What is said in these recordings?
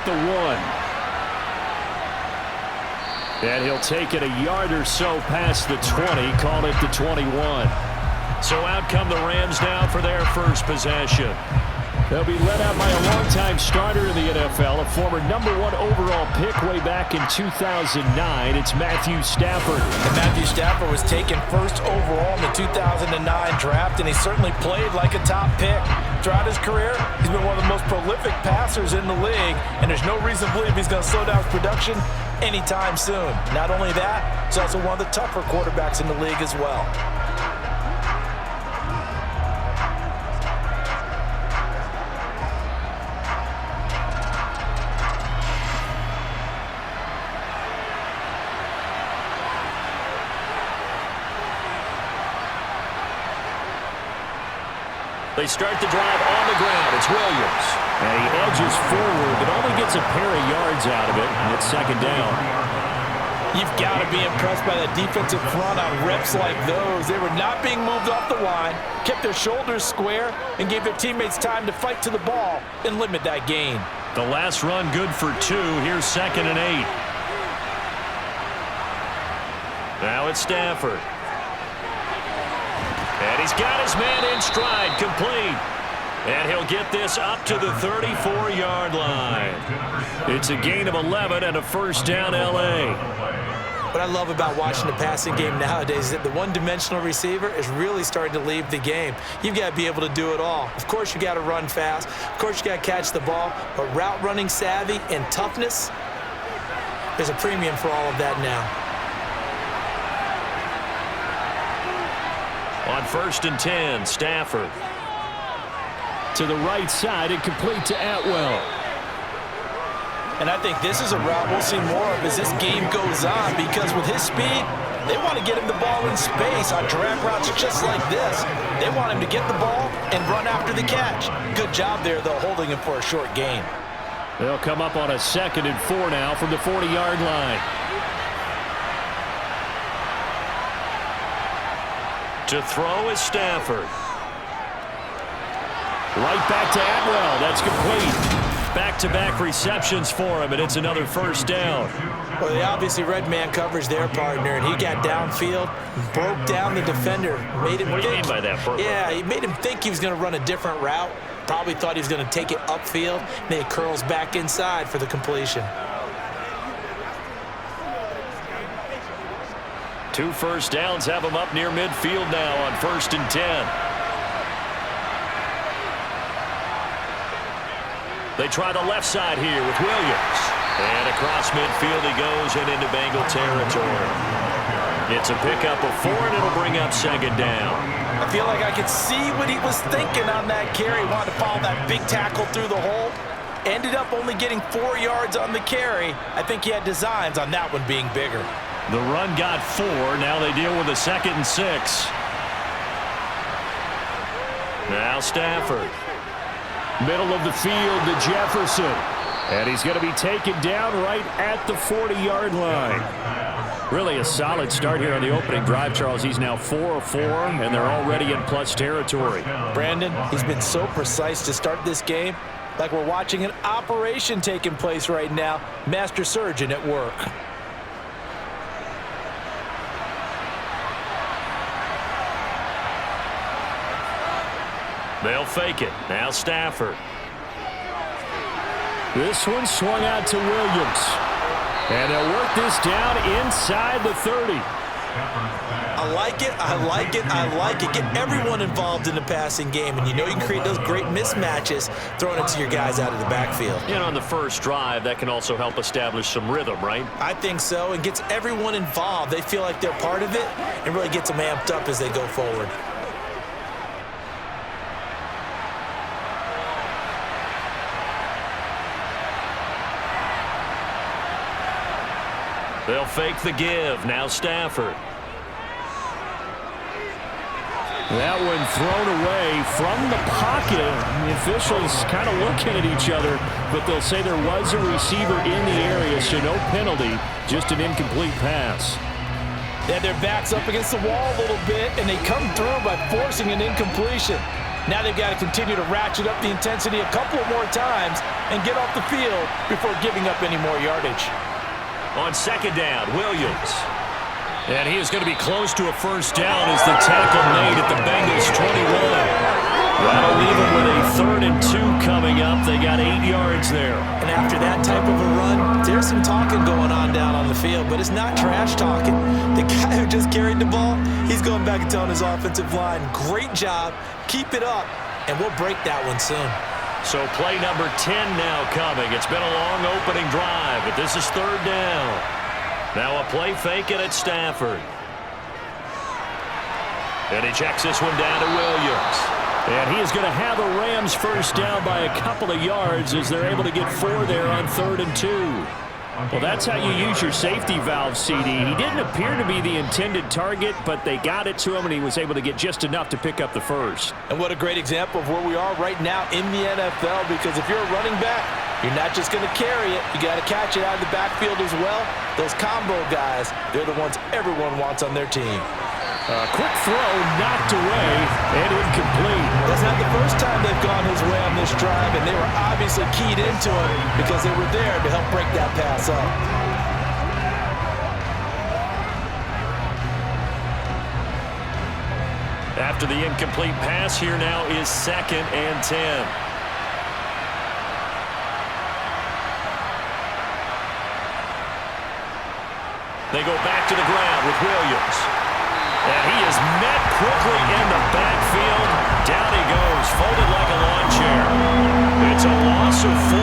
at the 1. And he'll take it a yard or so past the 20, call it the 21. So out come the Rams now for their first possession. They'll be led out by a longtime starter in the NFL, a former #1 overall pick way back in 2009. It's Matthew Stafford. And Matthew Stafford was taken first overall in the 2009 draft, and he certainly played like a top pick. Throughout his career, he's been one of the most prolific passers in the league, and there's no reason to believe he's going to slow down his production anytime soon. Not only that, he's also one of the tougher quarterbacks in the league as well. They start the drive on the ground. It's Williams. And he edges forward, but only gets a pair of yards out of it. And it's second down. You've got to be impressed by that defensive front on reps like those. They were not being moved off the line, kept their shoulders square, and gave their teammates time to fight to the ball and limit that gain. The last run good for 2. Here's 2nd and 8. Now it's Stafford. And he's got his man in stride, complete. And he'll get this up to the 34-yard line. It's a gain of 11 and a first down, L.A. What I love about watching the passing game nowadays is that the one-dimensional receiver is really starting to leave the game. You've got to be able to do it all. Of course, you got to run fast. Of course, you got to catch the ball. But route running savvy and toughness, there's a premium for all of that now. On 1st and 10, Stafford. To the right side and complete to Atwell. And I think this is a route we'll see more of as this game goes on, because with his speed, they want to get him the ball in space on drag routes just like this. They want him to get the ball and run after the catch. Good job there, though, holding him for a short gain. They'll come up on a 2nd and 4 now from the 40-yard line. To throw is Stafford. Right back to Atwell. That's complete. Back-to-back receptions for him, and it's another first down. Well, they obviously read man coverage their partner, and he got downfield, broke down the defender, made him What do you mean by that, Bert? Yeah, he made him think he was going to run a different route. Probably thought he was going to take it upfield, and then he curls back inside for the completion. 2 first downs have him up near midfield now on 1st and 10. They try the left side here with Williams. And across midfield he goes and into Bengal territory. It's a pickup of 4, and it'll bring up 2nd down. I feel like I could see what he was thinking on that carry. He wanted to follow that big tackle through the hole. Ended up only getting 4 yards on the carry. I think he had designs on that one being bigger. The run got 4. Now they deal with a 2nd and 6. Now Stafford. Middle of the field to Jefferson. And he's going to be taken down right at the 40-yard line. Really a solid start here on the opening drive, Charles. He's now 4 of 4, and they're already in plus territory. Brandon, he's been so precise to start this game. Like we're watching an operation taking place right now. Master surgeon at work. They'll fake it. Now Stafford. This one swung out to Williams. And they'll work this down inside the 30. I like it, I like it, I like it. Get everyone involved in the passing game, and you know you can create those great mismatches throwing it to your guys out of the backfield. And on the first drive, that can also help establish some rhythm, right? I think so, and gets everyone involved. They feel like they're part of it, and really gets them amped up as they go forward. They'll fake the give. Now Stafford. That one thrown away from the pocket. The officials kind of looking at each other, but they'll say there was a receiver in the area, so no penalty, just an incomplete pass. They had their backs up against the wall a little bit, and they come through by forcing an incompletion. Now they've got to continue to ratchet up the intensity a couple more times and get off the field before giving up any more yardage. On second down, Williams. And he is going to be close to a first down as the tackle made at the Bengals 21. That'll leave them with a 3rd and 2 coming up. They got 8 yards there. And after that type of a run, there's some talking going on down on the field, but it's not trash talking. The guy who just carried the ball, he's going back and telling his offensive line, great job, keep it up, and we'll break that one soon. So play number 10 now coming. It's been a long opening drive, but this is 3rd down. Now a play fake it at Stafford. And he checks this one down to Williams. And he is going to have the Rams first down by a couple of yards as they're able to get 4 there on 3rd and 2. Well, that's how you use your safety valve, CD. He didn't appear to be the intended target, but they got it to him, and he was able to get just enough to pick up the first. And what a great example of where we are right now in the NFL, because if you're a running back, you're not just going to carry it. You got to catch it out of the backfield as well. Those combo guys, they're the ones everyone wants on their team. A quick throw knocked away and incomplete. That's not the first time they've gone his way on this drive, and they were obviously keyed into it because they were there to help break that pass up. After the incomplete pass, here now is 2nd and 10. They go back to the ground with Williams. And he is met quickly in the backfield. Down he goes, folded like a lawn chair. It's a loss of 4.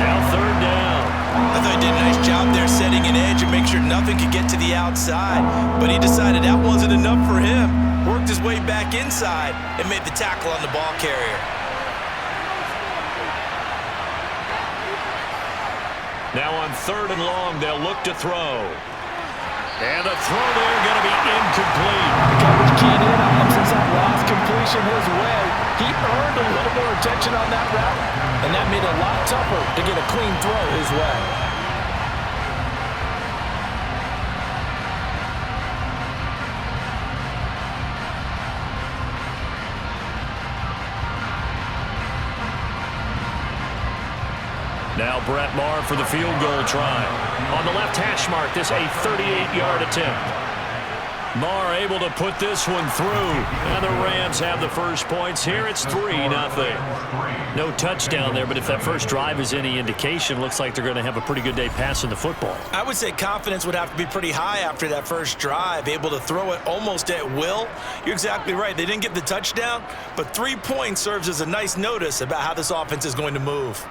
Now 3rd down. I thought he did a nice job there setting an edge and make sure nothing could get to the outside. But he decided that wasn't enough for him. Worked his way back inside and made the tackle on the ball carrier. Now on 3rd and long, they'll look to throw. And the throw there going to be incomplete. The coverage keyed in on him since that last completion his way. He earned a little more attention on that route, and that made it a lot tougher to get a clean throw his way. Now Brett Maher for the field goal try. On the left hash mark, this a 38-yard attempt. Maher able to put this one through. And the Rams have the first points here. It's 3-0. No touchdown there, but if that first drive is any indication, looks like they're going to have a pretty good day passing the football. I would say confidence would have to be pretty high after that first drive, able to throw it almost at will. You're exactly right. They didn't get the touchdown, but 3 points serves as a nice notice about how this offense is going to move.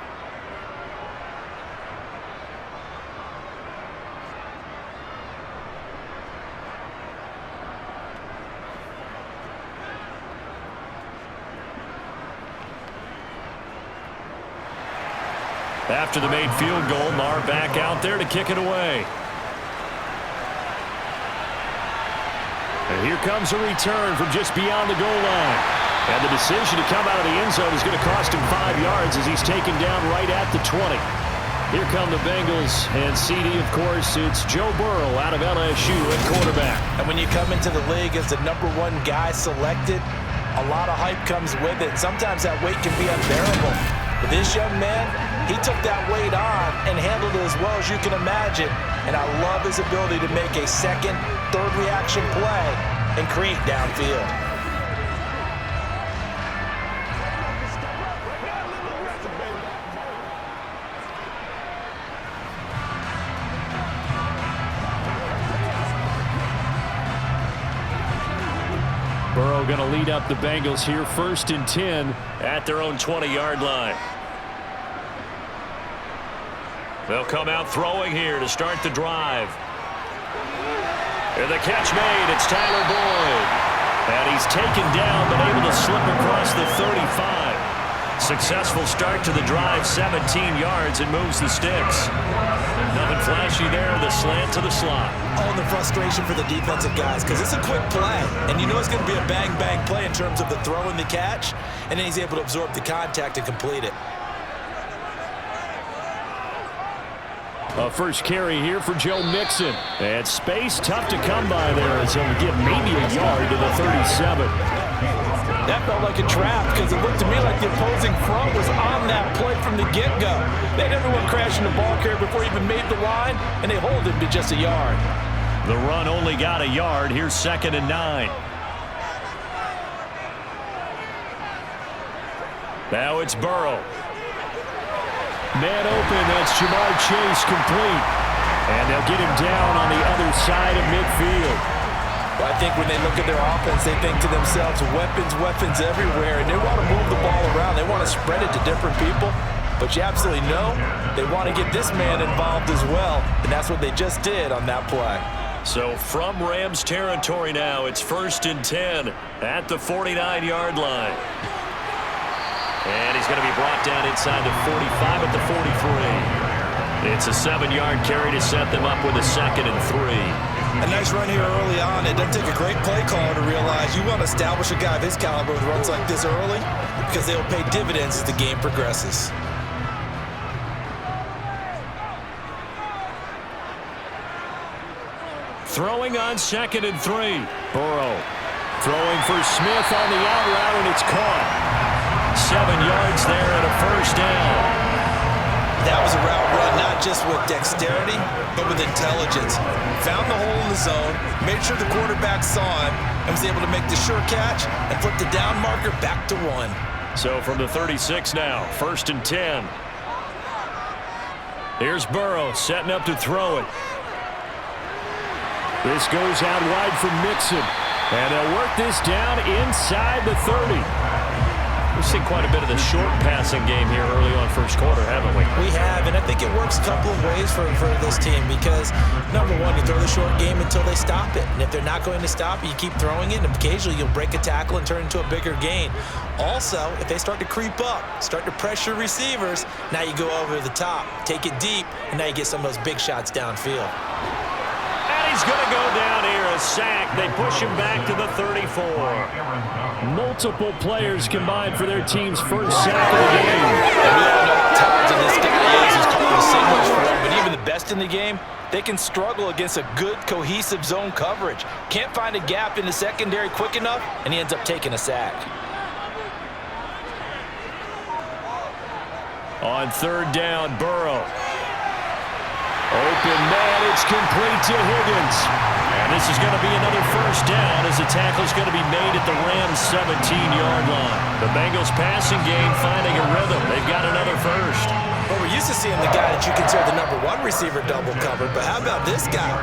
After the made field goal, Maher back out there to kick it away. And here comes a return from just beyond the goal line. And the decision to come out of the end zone is going to cost him 5 yards as he's taken down right at the 20. Here come the Bengals, and CD, of course, it's Joe Burrow out of LSU at quarterback. And when you come into the league as the #1 guy selected, a lot of hype comes with it. Sometimes that weight can be unbearable. But this young man, he took that weight on and handled it as well as you can imagine. And I love his ability to make a second, third reaction play and create downfield. Burrow going to lead up the Bengals here, 1st and 10 at their own 20-yard line. They'll come out throwing here to start the drive. And the catch made. It's Tyler Boyd. And he's taken down but able to slip across the 35. Successful start to the drive, 17 yards, and moves the sticks. Nothing flashy there, the slant to the slot. All the frustration for the defensive guys because it's a quick play. And you know it's going to be a bang-bang play in terms of the throw and the catch. And then he's able to absorb the contact and complete it. A first carry here for Joe Mixon. And space tough to come by there as he'll get maybe a yard to the 37. That felt like a trap because it looked to me like the opposing front was on that play from the get-go. They had everyone crashing the ball carrier before he even made the line, and they hold him to just a yard. The run only got a yard. Here's 2nd and 9. Now it's Burrow. Man open, that's Jamar Chase complete. And they'll get him down on the other side of midfield. Well, I think when they look at their offense, they think to themselves, weapons everywhere, and they want to move the ball around. They want to spread it to different people. But you absolutely know they want to get this man involved as well, and that's what they just did on that play. So from Rams territory now, it's 1st and 10 at the 49-yard line. And he's going to be brought down inside the 45 at the 43. It's a 7-yard carry to set them up with a 2nd and 3. A nice run here early on. It doesn't take a great play caller to realize you want to establish a guy of his caliber with runs like this early because they'll pay dividends as the game progresses. Throwing on 2nd and 3. Burrow throwing for Smith on the out route, and it's caught. 7 yards there and a 1st down. That was a route run not just with dexterity, but with intelligence. Found the hole in the zone, made sure the quarterback saw him, and was able to make the sure catch and flip the down marker back to 1. So from the 36 now, 1st and 10. Here's Burrow setting up to throw it. This goes out wide for Mixon. And they'll work this down inside the 30. We've seen quite a bit of the short passing game here early on first quarter, haven't we? We have, and I think it works a couple of ways for this team because, number one, you throw the short game until they stop it. And if they're not going to stop it, you keep throwing it, and occasionally you'll break a tackle and turn it into a bigger gain. Also, if they start to creep up, start to pressure receivers, now you go over the top, take it deep, and now you get some of those big shots downfield. He's going to go down here, a sack. They push him back to the 34. Multiple players combined for their team's first sack of the game. And we all know how talented this guy is. He's calling the signals for him. But even the best in the game, they can struggle against a good, cohesive zone coverage. Can't find a gap in the secondary quick enough, and he ends up taking a sack. On 3rd down, Burrow. Open man, it's complete to Higgins. And this is going to be another 1st down as the tackle is going to be made at the Rams' 17-yard line. The Bengals passing game finding a rhythm. They've got another 1st. Well, we're used to seeing the guy that you consider the number 1 receiver double covered, but how about this guy?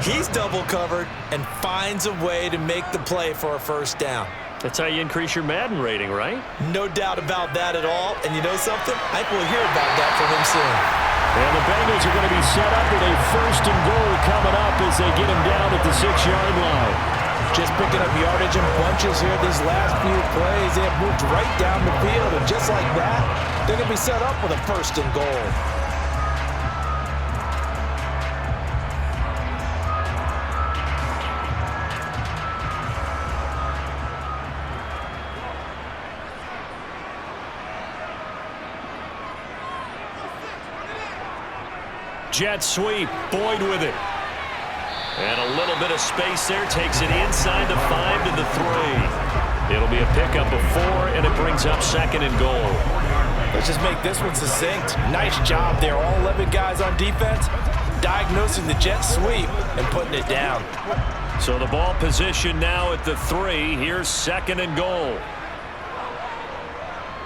He's double covered and finds a way to make the play for a 1st down. That's how you increase your Madden rating, right? No doubt about that at all. And you know something? I think we'll hear about that from him soon. And the Bengals are going to be set up with a 1st and goal coming up as they get him down at the 6-yard line. Just picking up yardage in bunches here these last few plays. They have moved right down the field, and just like that, they're going to be set up with a 1st and goal. Jet sweep, Boyd with it. And a little bit of space there, takes it inside the 5 to the 3. It'll be a pickup of 4, and it brings up 2nd and goal. Let's just make this one succinct. Nice job there, all 11 guys on defense, diagnosing the jet sweep and putting it down. So the ball position now at the 3. Here's 2nd and goal.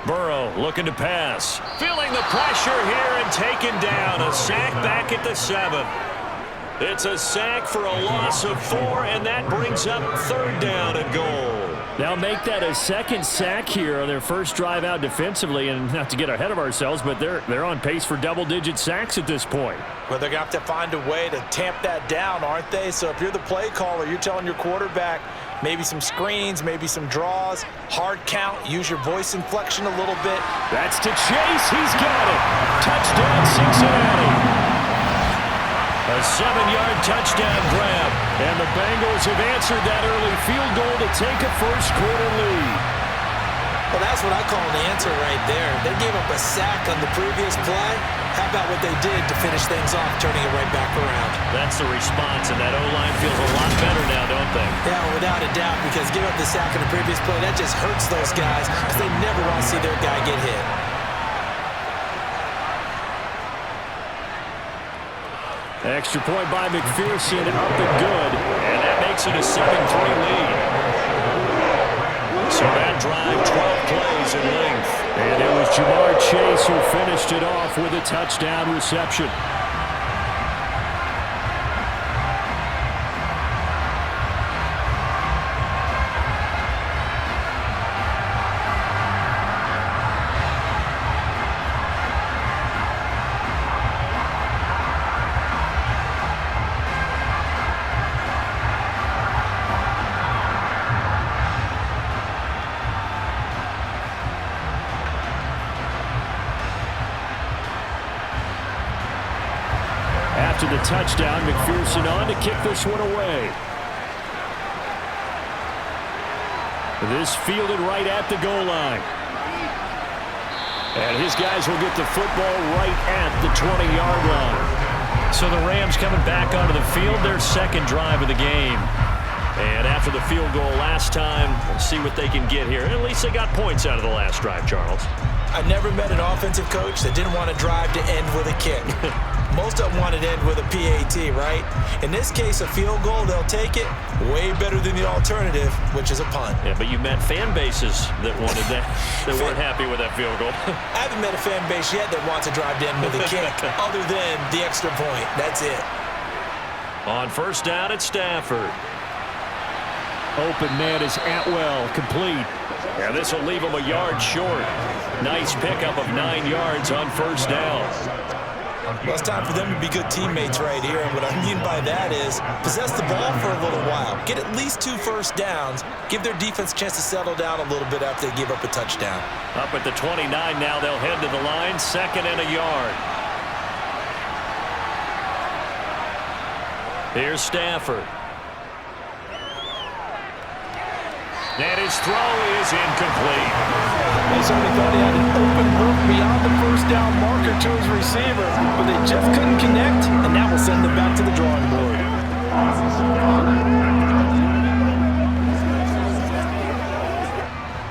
Burrow looking to pass. Feeling the pressure here and taken down. A sack back at the 7. It's a sack for a loss of 4, and that brings up 3rd down and goal. Now make that a 2nd sack here on their first drive out defensively, and not to get ahead of ourselves, but they're on pace for double-digit sacks at this point. Well, they're going to have to find a way to tamp that down, aren't they? So if you're the play caller, you're telling your quarterback maybe some screens, maybe some draws, hard count, use your voice inflection a little bit. That's to Chase. He's got it. Touchdown, Cincinnati. A 7-yard touchdown grab. And the Bengals have answered that early field goal to take a first quarter lead. Well, that's what I call an answer right there. They gave up a sack on the previous play. How about what they did to finish things off, turning it right back around? That's the response, and that O-line feels a lot better now, don't they? Yeah, without a doubt, because giving up the sack on the previous play, that just hurts those guys because they never want to see their guy get hit. Extra point by McPherson, up and good, and that makes it a 7-3 lead. So that drive, 12 plays in length. And it was Jamar Chase who finished it off with a touchdown reception. After the touchdown, McPherson on to kick this one away. This fielded right at the goal line. And his guys will get the football right at the 20-yard line. So the Rams coming back onto the field, their second drive of the game. And after the field goal last time, we'll see what they can get here. At least they got points out of the last drive, Charles. I never met an offensive coach that didn't want to drive to end with a kick. Most of them wanted to end with a PAT, right? In this case, a field goal, they'll take it. Way better than the alternative, which is a punt. Yeah, but you met fan bases that wanted that, that weren't happy with that field goal. I haven't met a fan base yet that wants to drive to end with a kick, other than the extra point. That's it. On first down, it's Stafford. Open man is Atwell, complete. Yeah, this will leave him a yard short. Nice pickup of 9 yards on first down. Well, it's time for them to be good teammates right here. And what I mean by that is possess the ball for a little while. Get at least 2 first downs. Give their defense a chance to settle down a little bit after they give up a touchdown. Up at the 29 now, they'll head to the line. 2nd and a yard. Here's Stafford. And his throw is incomplete. They certainly thought he had an open look beyond the first down marker to his receiver, but they just couldn't connect, and that will send them back to the drawing board.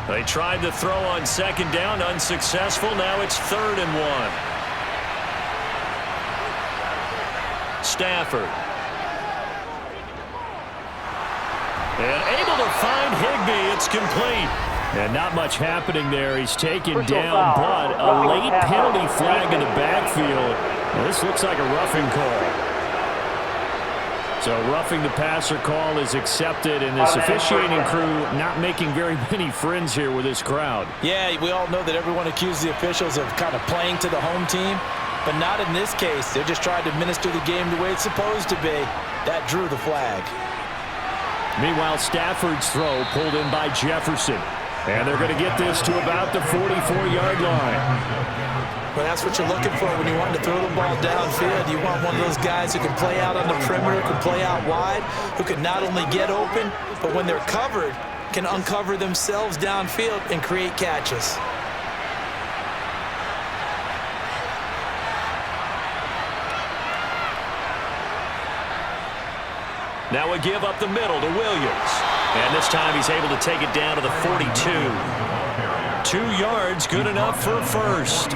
They tried to throw on 2nd down, unsuccessful. Now it's 3rd and 1. Stafford. And able to find Higbee. It's complete. And not much happening there. He's taken down, but a late penalty flag in the backfield. This looks like a roughing call. So roughing the passer call is accepted, and this officiating crew not making very many friends here with this crowd. Yeah, we all know that everyone accuses the officials of kind of playing to the home team, but not in this case. They're just trying to administer the game the way it's supposed to be. That drew the flag. Meanwhile, Stafford's throw pulled in by Jefferson. And they're going to get this to about the 44-yard line. Well, that's what you're looking for when you want to throw the ball downfield. You want one of those guys who can play out on the perimeter, can play out wide, who can not only get open, but when they're covered, can uncover themselves downfield and create catches. Now we give up the middle to Williams. And this time he's able to take it down to the 42. 2 yards, good enough for a first.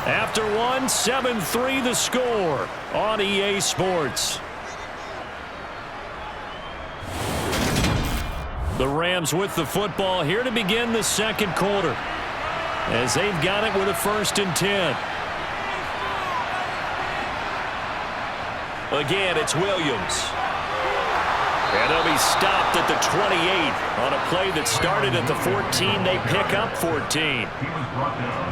After one, 7-3 the score on EA Sports. The Rams with the football here to begin the second quarter, as they've got it with a 1st and 10. Again, it's Williams. And they'll be stopped at the 28 on a play that started at the 14. They pick up 14.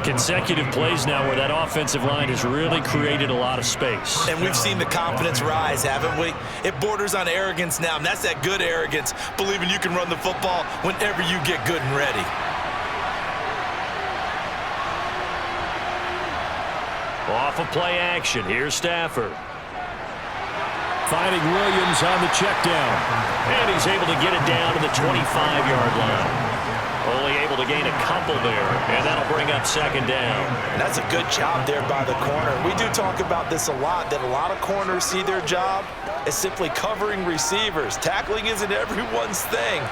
Consecutive plays now where that offensive line has really created a lot of space. And we've seen the confidence rise, haven't we? It borders on arrogance now, and that's that good arrogance, believing you can run the football whenever you get good and ready. Off of play action, here's Stafford. Finding Williams on the check down. And he's able to get it down to the 25-yard line. Only able to gain a couple there, and that'll bring up second down. And that's a good job there by the corner. We do talk about this a lot, that a lot of corners see their job as simply covering receivers. Tackling isn't everyone's thing.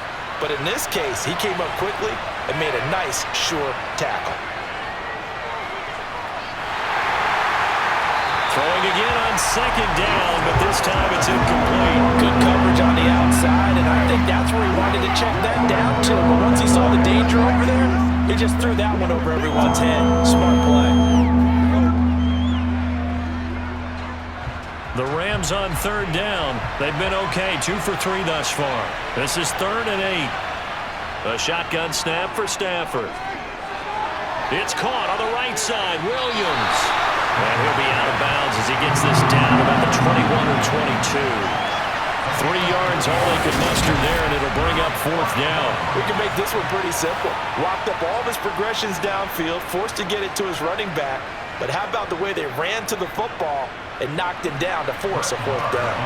But in this case, he came up quickly and made a nice, sure tackle. Throwing again on second down, but this time it's incomplete. Good coverage on the outside, and I think that's where he wanted to check that down to. But once he saw the danger over there, he just threw that one over everyone's head. Smart play. The Rams on third down. They've been okay, 2 for 3 thus far. This is 3rd and 8. A shotgun snap for Stafford. It's caught on the right side. Williams. And he'll be out of bounds as he gets this down about the 21 or 22. 3 yards, all they could muster there, and it'll bring up 4th down. We can make this one pretty simple. Locked up all of his progressions downfield, forced to get it to his running back. But how about the way they ran to the football and knocked him down to force a 4th down?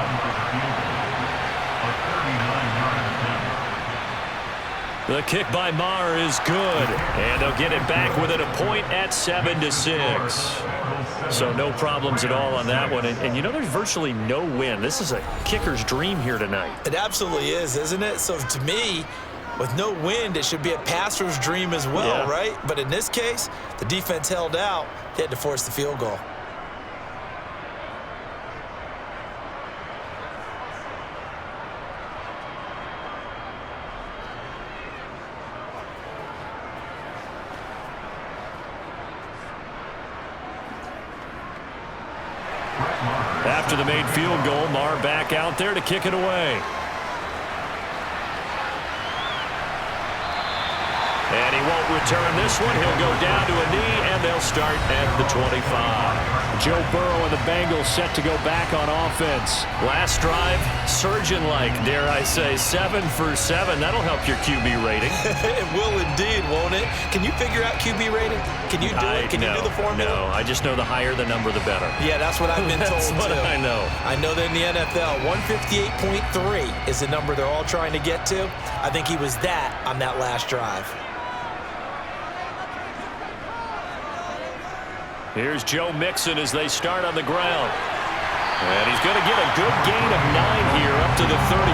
The kick by Maher is good, and they'll get it back within a point at 7-6. So no problems at all on that one. And you know, there's virtually no win. This is a kicker's dream here tonight. It absolutely is, isn't it? So to me, with no wind, it should be a passer's dream as well, right? But in this case, the defense held out. They had to force the field goal. After the made field goal, Maher back out there to kick it away. And he won't return this one. He'll go down to a knee, and they'll start at the 25. Joe Burrow and the Bengals set to go back on offense. Last drive, surgeon-like, dare I say, 7 for 7. That'll help your QB rating. It will indeed, won't it? Can you figure out QB rating? Can you do it? Can you do the formula? No, I just know the higher the number, the better. Yeah, that's what I've been told, That's what I know. I know that in the NFL, 158.3 is the number they're all trying to get to. I think he was that on that last drive. Here's Joe Mixon as they start on the ground. And he's going to get a good gain of 9 here up to the 34.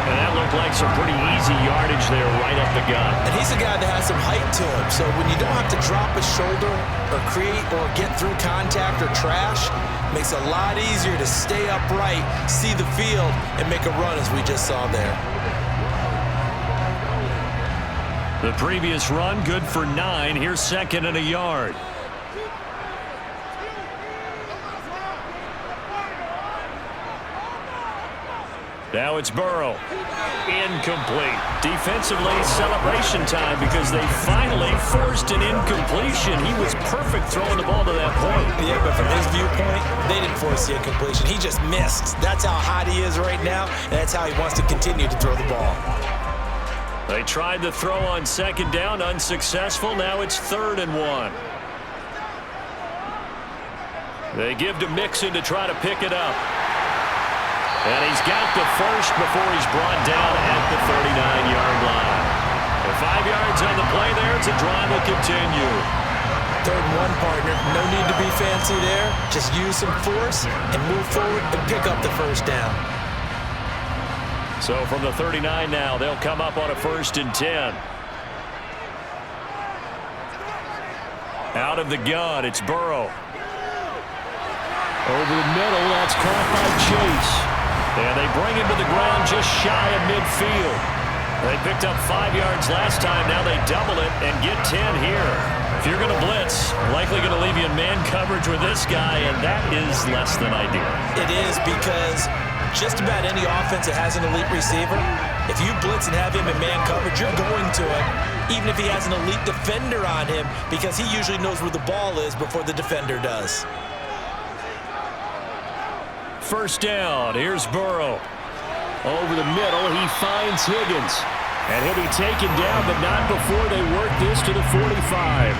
And that looked like some pretty easy yardage there right up the gut. And he's a guy that has some height to him. So when you don't have to drop a shoulder or create or get through contact or trash, it makes it a lot easier to stay upright, see the field, and make a run as we just saw there. The previous run, good for 9. Here's 2nd and a yard. Now it's Burrow. Incomplete. Defensively, celebration time because they finally forced an incompletion. He was perfect throwing the ball to that point. Yeah, but from his viewpoint, they didn't force the incompletion. He just missed. That's how hot he is right now, and that's how he wants to continue to throw the ball. They tried the throw on 2nd down, unsuccessful. Now it's 3rd and 1. They give to Mixon to try to pick it up. And he's got the first before he's brought down at the 39-yard line. And 5 yards on the play there. It's a drive will continue. 3rd and 1, partner. No need to be fancy there. Just use some force and move forward and pick up the first down. So from the 39 now, they'll come up on a 1st and 10. Out of the gun, it's Burrow. Over the middle, that's caught by Chase. And they bring him to the ground just shy of midfield. They picked up 5 yards last time. Now they double it and get 10 here. If you're going to blitz, likely going to leave you in man coverage with this guy, and that is less than ideal. It is because just about any offense that has an elite receiver, if you blitz and have him in man coverage, you're going to him, even if he has an elite defender on him, because he usually knows where the ball is before the defender does. 1st down. Here's Burrow. Over the middle, he finds Higgins. And he'll be taken down, but not before they work this to the 45.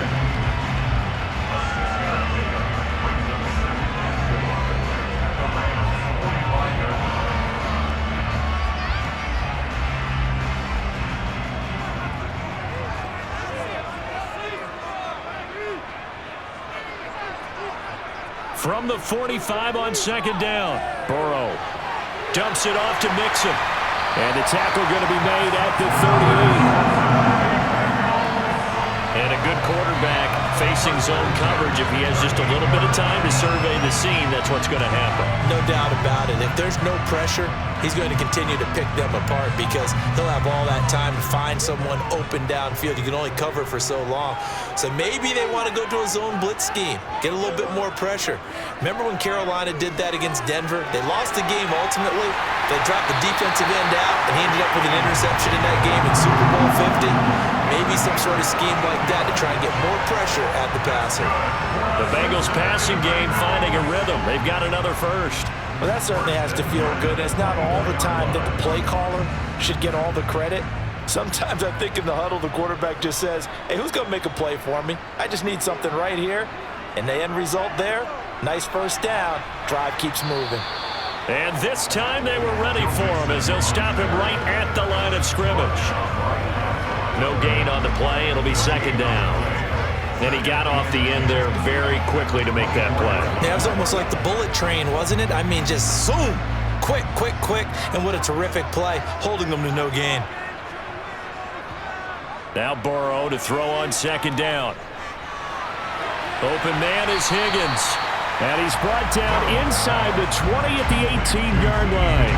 From the 45 on second down, Burrow dumps it off to Mixon. And the tackle going to be made at the 38. And a good quarterback facing zone coverage. If he has just a little bit of time to survey the scene, that's what's going to happen. No doubt about it. If there's no pressure, he's going to continue to pick them apart because he'll have all that time to find someone open downfield. You can only cover for so long. So maybe they want to go to a zone blitz scheme, get a little bit more pressure. Remember when Carolina did that against Denver? They lost the game ultimately. They dropped the defensive end out, and he ended up with an interception in that game in Super Bowl 50. Maybe some sort of scheme like that to try and get more pressure at the passer. The Bengals passing game finding a rhythm. They've got another first. Well, that certainly has to feel good. It's not all the time that the play caller should get all the credit. Sometimes I think in the huddle, the quarterback just says, hey, who's going to make a play for me? I just need something right here. And the end result there, nice first down. Drive keeps moving. And this time they were ready for him as they'll stop him right at the line of scrimmage. No gain on the play. It'll be second down. And he got off the end there very quickly to make that play. Yeah, it was almost like the bullet train, wasn't it? I mean, just zoom. Quick, quick, quick. And what a terrific play, holding them to no gain. Now Burrow to throw on second down. Open man is Higgins. And he's brought down inside the 20 at the 18-yard line.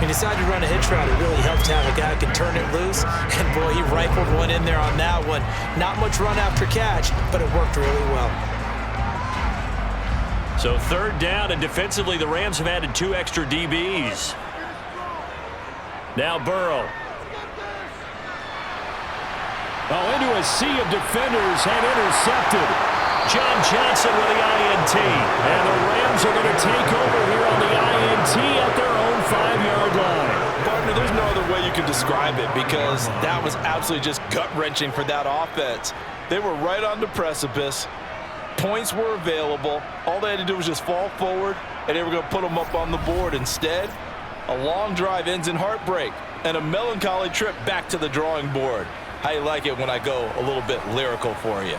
He decided to run a hitch route. It really helped to have a guy who could turn it loose. And, boy, he rifled one in there on that one. Not much run after catch, but it worked really well. So third down, and defensively the Rams have added 2 extra DBs. Now Burrow. Oh, into a sea of defenders and intercepted. John Johnson with the INT. And the Rams are going to take over here on the INT at their own 5-yard line. Partner, there's no other way you can describe it because that was absolutely just gut-wrenching for that offense. They were right on the precipice. Points were available. All they had to do was just fall forward, and they were going to put them up on the board. Instead, a long drive ends in heartbreak and a melancholy trip back to the drawing board. How you like it when I go a little bit lyrical for you?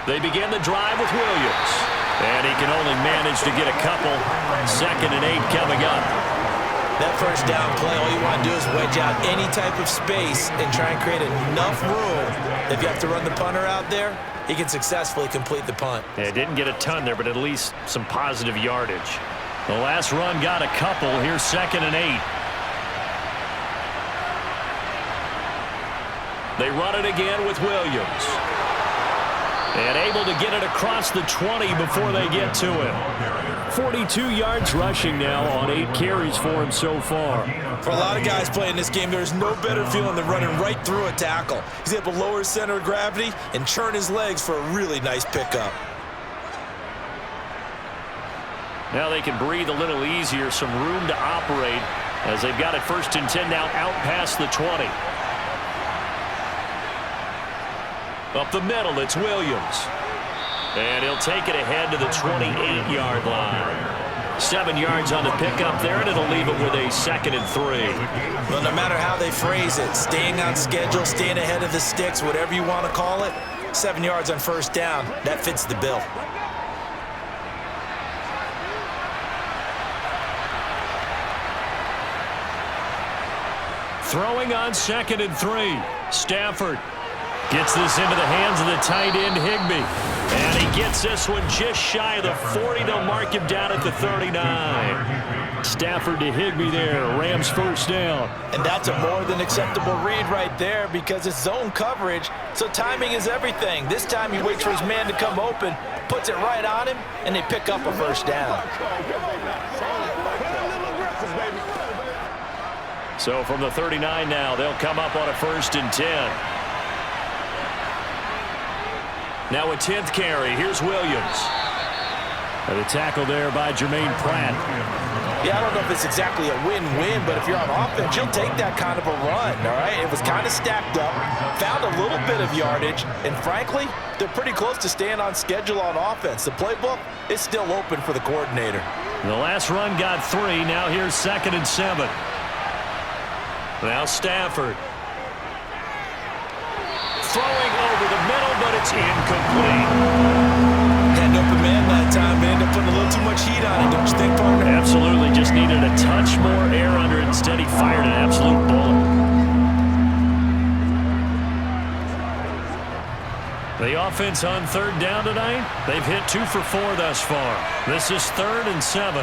They begin the drive with Williams. And he can only manage to get a couple. 2nd and 8 coming up. That first down play, all you want to do is wedge out any type of space and try and create enough room. If you have to run the punter out there, he can successfully complete the punt. Yeah, didn't get a ton there, but at least some positive yardage. The last run got a couple. Here's 2nd and 8. They run it again with Williams. And able to get it across the 20 before they get to him. 42 yards rushing now on 8 carries for him so far. For a lot of guys playing this game, there's no better feeling than running right through a tackle. He's able to lower his center of gravity and churn his legs for a really nice pickup. Now they can breathe a little easier, some room to operate as they've got it 1st and 10 now out past the 20. Up the middle, it's Williams. And he'll take it ahead to the 28-yard line. 7 yards on the pickup there, and it'll leave it with a 2nd and 3. Well, no matter how they phrase it, staying on schedule, staying ahead of the sticks, whatever you want to call it, 7 yards on first down, that fits the bill. Throwing on 2nd and 3. Stafford gets this into the hands of the tight end, Higbee. And he gets this one just shy of the 40. They'll mark him down at the 39. Stafford to Higbee there. Rams first down. And that's a more than acceptable read right there because it's zone coverage, so timing is everything. This time he waits for his man to come open, puts it right on him, and they pick up a first down. So from the 39 now, they'll come up on a 1st and 10. Now a 10th carry. Here's Williams. And the tackle there by Jermaine Pratt. Yeah, I don't know if it's exactly a win-win, but if you're on offense, you'll take that kind of a run, all right? It was kind of stacked up, found a little bit of yardage, and frankly, they're pretty close to staying on schedule on offense. The playbook is still open for the coordinator. The last run got 3. Now here's 2nd and 7. Now Stafford. Throwing over the middle, but it's incomplete. Had an open man that time. They ended up putting a little too much heat on it, don't you think, partner? Absolutely. Just needed a touch more air under it. Instead, he fired an absolute bullet. The offense on 3rd down tonight, they've hit 2 for 4 thus far. This is 3rd and 7.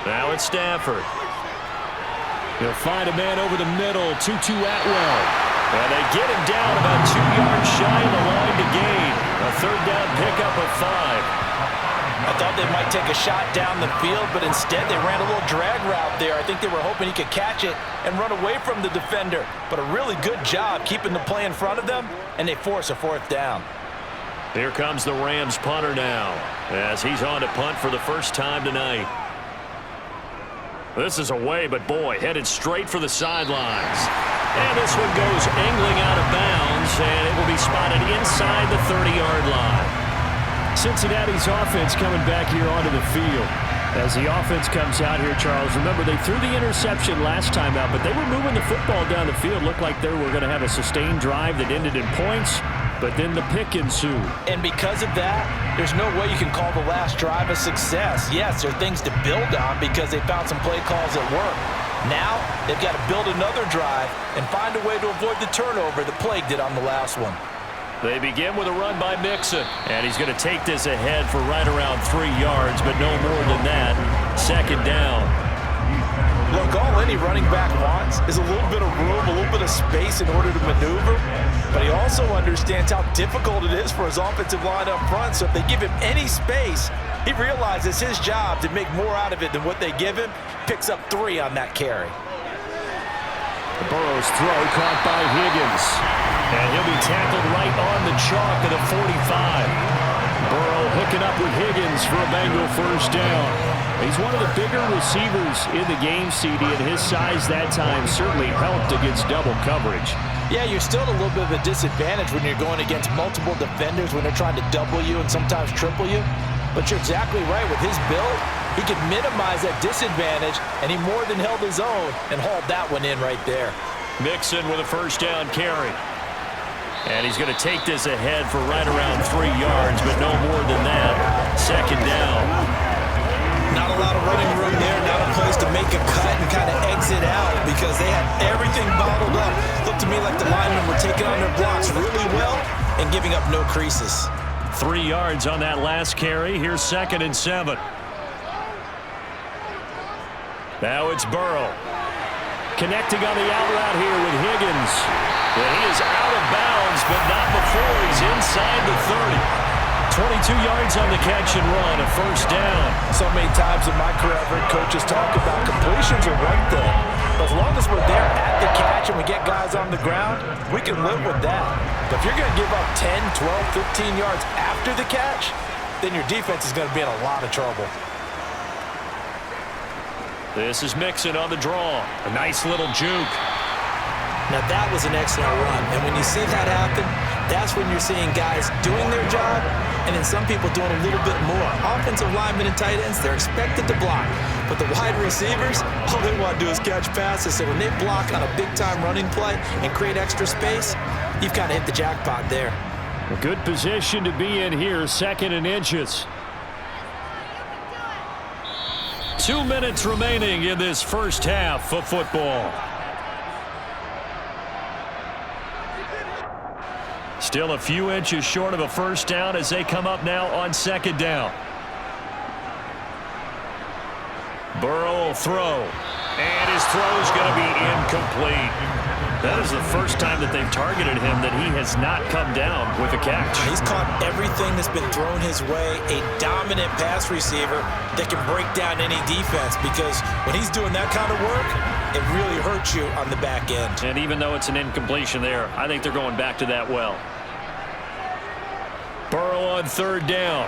Now it's Stafford. He'll find a man over the middle, 2-2 Atwell. And they get him down about 2 yards shy of the line to gain. A 3rd down pickup of 5. I thought they might take a shot down the field, but instead they ran a little drag route there. I think they were hoping he could catch it and run away from the defender. But a really good job keeping the play in front of them, and they force a 4th down. Here comes the Rams punter now, as he's on to punt for the first time tonight. This is away, but boy, headed straight for the sidelines. And this one goes angling out of bounds, and it will be spotted inside the 30-yard line. Cincinnati's offense coming back here onto the field. As the offense comes out here, Charles, remember they threw the interception last time out, but they were moving the football down the field. Looked like they were going to have a sustained drive that ended in points, but then the pick ensued. And because of that, there's no way you can call the last drive a success. Yes, there are things to build on because they found some play calls that work. Now, they've got to build another drive and find a way to avoid the turnover that plagued it on the last one. They begin with a run by Mixon, and he's going to take this ahead for right around 3 yards, but no more than that. 2nd down. Look, all any running back wants is a little bit of room, a little bit of space in order to maneuver, but he also understands how difficult it is for his offensive line up front, so if they give him any space, he realizes his job to make more out of it than what they give him, picks up 3 on that carry. Burrow's throw caught by Higgins. And he'll be tackled right on the chalk of the 45. Burrow hooking up with Higgins for a Bengal first down. He's one of the bigger receivers in the game, CD, and his size that time certainly helped against double coverage. Yeah, you're still at a little bit of a disadvantage when you're going against multiple defenders when they're trying to double you and sometimes triple you. But you're exactly right. With his build, he could minimize that disadvantage, and he more than held his own and hauled that one in right there. Mixon with a first down carry. And he's going to take this ahead for right around 3 yards, but no more than that. 2nd down. Not a lot of running room there, not a place to make a cut and kind of exit out because they had everything bottled up. Looked to me like the linemen were taking on their blocks really well and giving up no creases. 3 yards on that last carry. Here's 2nd and 7. Now it's Burrow. Connecting on the out route here with Higgins. But he is out of bounds, but not before he's inside the 30. 22 yards on the catch and run, a first down. So many times in my career, I've heard coaches talk about completions are one thing. But as long as we're there at the catch and we get guys on the ground, we can live with that. But if you're going to give up 10, 12, 15 yards after the catch, then your defense is going to be in a lot of trouble. This is Mixon on the draw. A nice little juke. Now that was an excellent run, and when you see that happen, that's when you're seeing guys doing their job, and then some people doing a little bit more. Offensive linemen and tight ends, they're expected to block, but the wide receivers, all they want to do is catch passes, so when they block on a big-time running play and create extra space, you've kind of hit the jackpot there. A good position to be in here, 2nd and inches. 2 minutes remaining in this first half of football. Still a few inches short of a first down as they come up now on 2nd down. Burrow will throw. And his throw is going to be incomplete. That is the first time that they've targeted him that he has not come down with a catch. He's caught everything that's been thrown his way. A dominant pass receiver that can break down any defense because when he's doing that kind of work, it really hurts you on the back end. And even though it's an incompletion there, I think they're going back to that well. Burrow on 3rd down.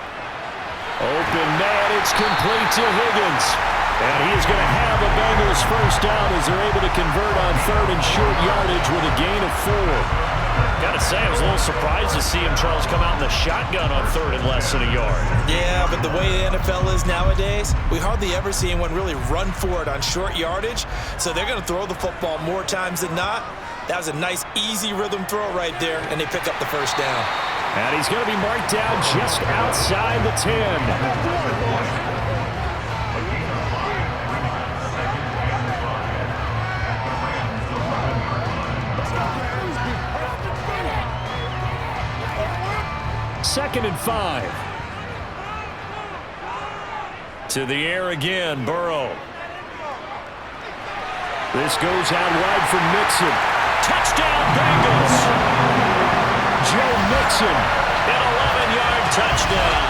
Open man, it's complete to Higgins. And he is going to have a Bengals first down as they're able to convert on third and short yardage with a gain of 4. Got to say, I was a little surprised to see him, Charles, come out in the shotgun on third and less than a yard. Yeah, but the way the NFL is nowadays, we hardly ever see anyone really run for it on short yardage. So they're going to throw the football more times than not. That was a nice, easy rhythm throw right there, and they pick up the first down. And he's going to be marked down just outside the 10. Second and 5. To the air again, Burrow. This goes out wide for Mixon. Touchdown, Bengals! Joe Mixon, an 11-yard touchdown,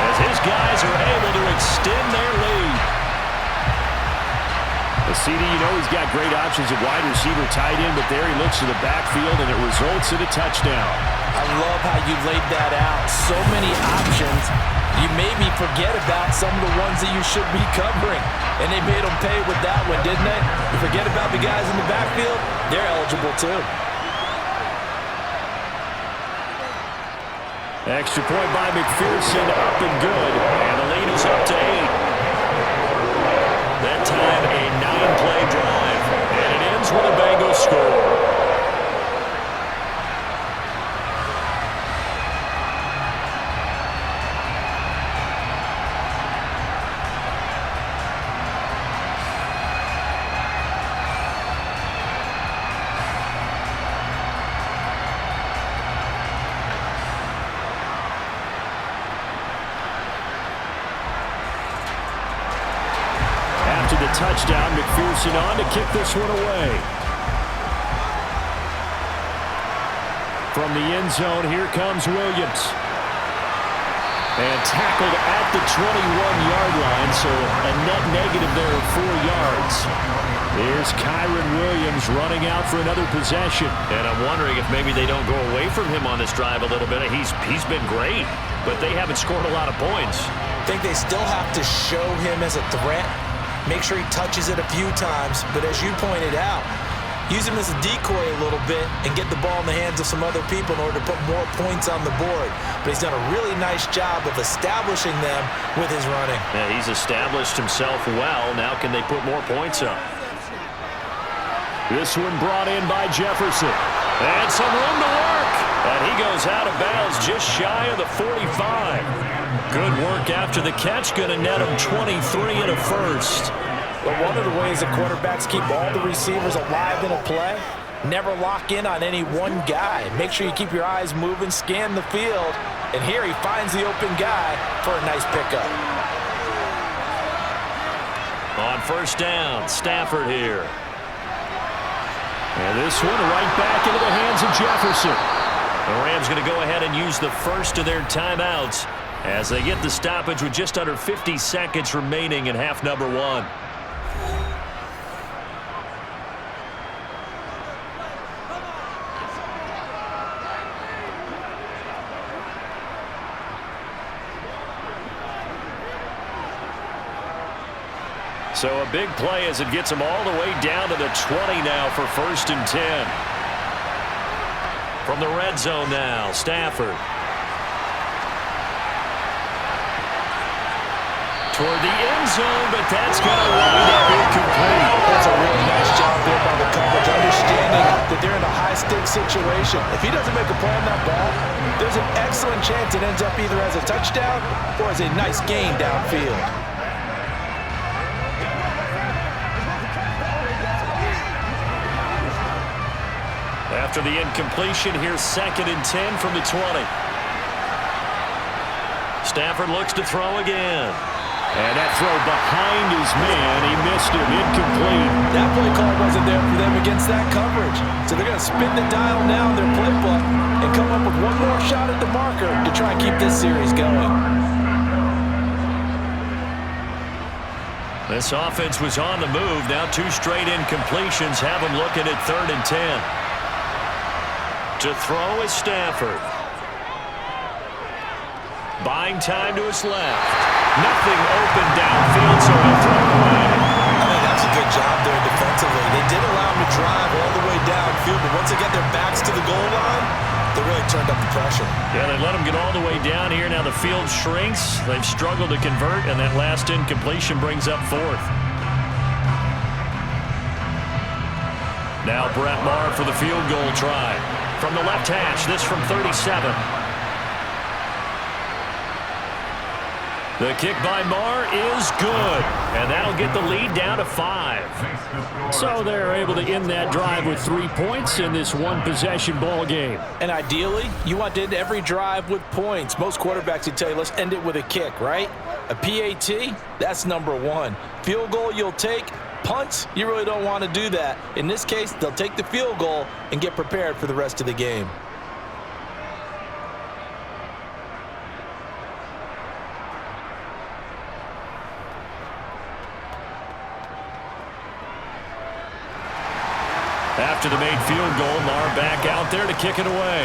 as his guys are able to extend their lead. The CD, you know he's got great options at wide receiver, tight end, but there he looks to the backfield, and it results in a touchdown. I love how you laid that out. So many options. You maybe forget about some of the ones that you should be covering. And they made them pay with that one, didn't they? You forget about the guys in the backfield, they're eligible too. Extra point by McPherson, up and good. And the lead is up to 8. That time a 9-play drive. And it ends with a Bengals score. After the touchdown, McPherson on to kick this one away. From the end zone, here comes Williams. And tackled at the 21-yard line, so a net negative there of 4 yards. Here's Kyron Williams running out for another possession. And I'm wondering if maybe they don't go away from him on this drive a little bit. He's been great, but they haven't scored a lot of points. I think they still have to show him as a threat. Make sure he touches it a few times, but as you pointed out, use him as a decoy a little bit and get the ball in the hands of some other people in order to put more points on the board. But he's done a really nice job of establishing them with his running. Yeah, he's established himself well. Now can they put more points up? This one brought in by Jefferson. And some room to work. And he goes out of bounds just shy of the 45. Good work after the catch. Going to net him 23 and a first. But one of the ways that quarterbacks keep all the receivers alive in a play, never lock in on any one guy. Make sure you keep your eyes moving, scan the field. And here he finds the open guy for a nice pickup. On first down, Stafford here. And this one right back into the hands of Jefferson. The Rams going to go ahead and use the first of their timeouts as they get the stoppage with just under 50 seconds remaining in half number 1. So a big play as it gets them all the way down to the 20 now for first and 10. From the red zone now, Stafford. Toward the end zone, but that's going to wind up incomplete. That's a really nice job there by the coverage, understanding that they're in a high-stakes situation. If he doesn't make a play on that ball, there's an excellent chance it ends up either as a touchdown or as a nice gain downfield. After the incompletion, here's second and 10 from the 20. Stafford looks to throw again. And that throw behind his man, he missed him, incomplete. That play call wasn't there for them against that coverage. So they're going to spin the dial now in their playbook and come up with one more shot at the marker to try and keep this series going. This offense was on the move. Now 2 straight incompletions have them looking at third and 10. To throw is Stafford. buying time to his left. Nothing open downfield, so he'll throw it away. I think that's a good job there defensively. They did allow him to drive all the way downfield, but once they get their backs to the goal line, they really turned up the pressure. Yeah, they let him get all the way down here. Now the field shrinks. They've struggled to convert, and that last incompletion brings up fourth. Now Brett Maher for the field goal try. From the left hash, this from 37. The kick by Maher is good, and that'll get the lead down to 5. So they're able to end that drive with 3 points in this one-possession ball game. And ideally, you want to end every drive with points. Most quarterbacks would tell you, let's end it with a kick, right? A PAT, that's number 1. Field goal you'll take. Punts, you really don't want to do that. In this case, they'll take the field goal and get prepared for the rest of the game. After the made field goal, Maher back out there to kick it away.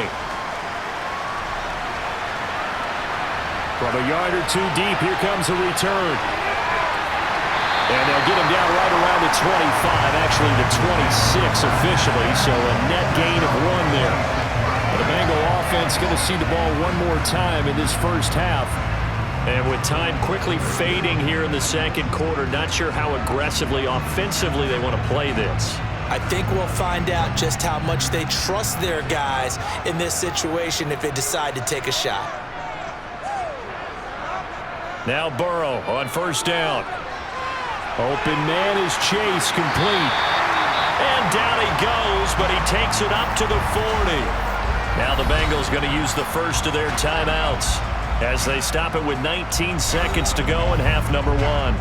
From a yard or two deep, here comes a return. And they'll get him down right around the 25, actually the 26 officially, so a net gain of 1 there. The Bengal offense going to see the ball one more time in this first half. And with time quickly fading here in the second quarter, not sure how aggressively, offensively they want to play this. I think we'll find out just how much they trust their guys in this situation if they decide to take a shot. Now Burrow on first down. Open man is Chase, complete. And down he goes, but he takes it up to the 40. Now the Bengals going to use the first of their timeouts as they stop it with 19 seconds to go in half number 1.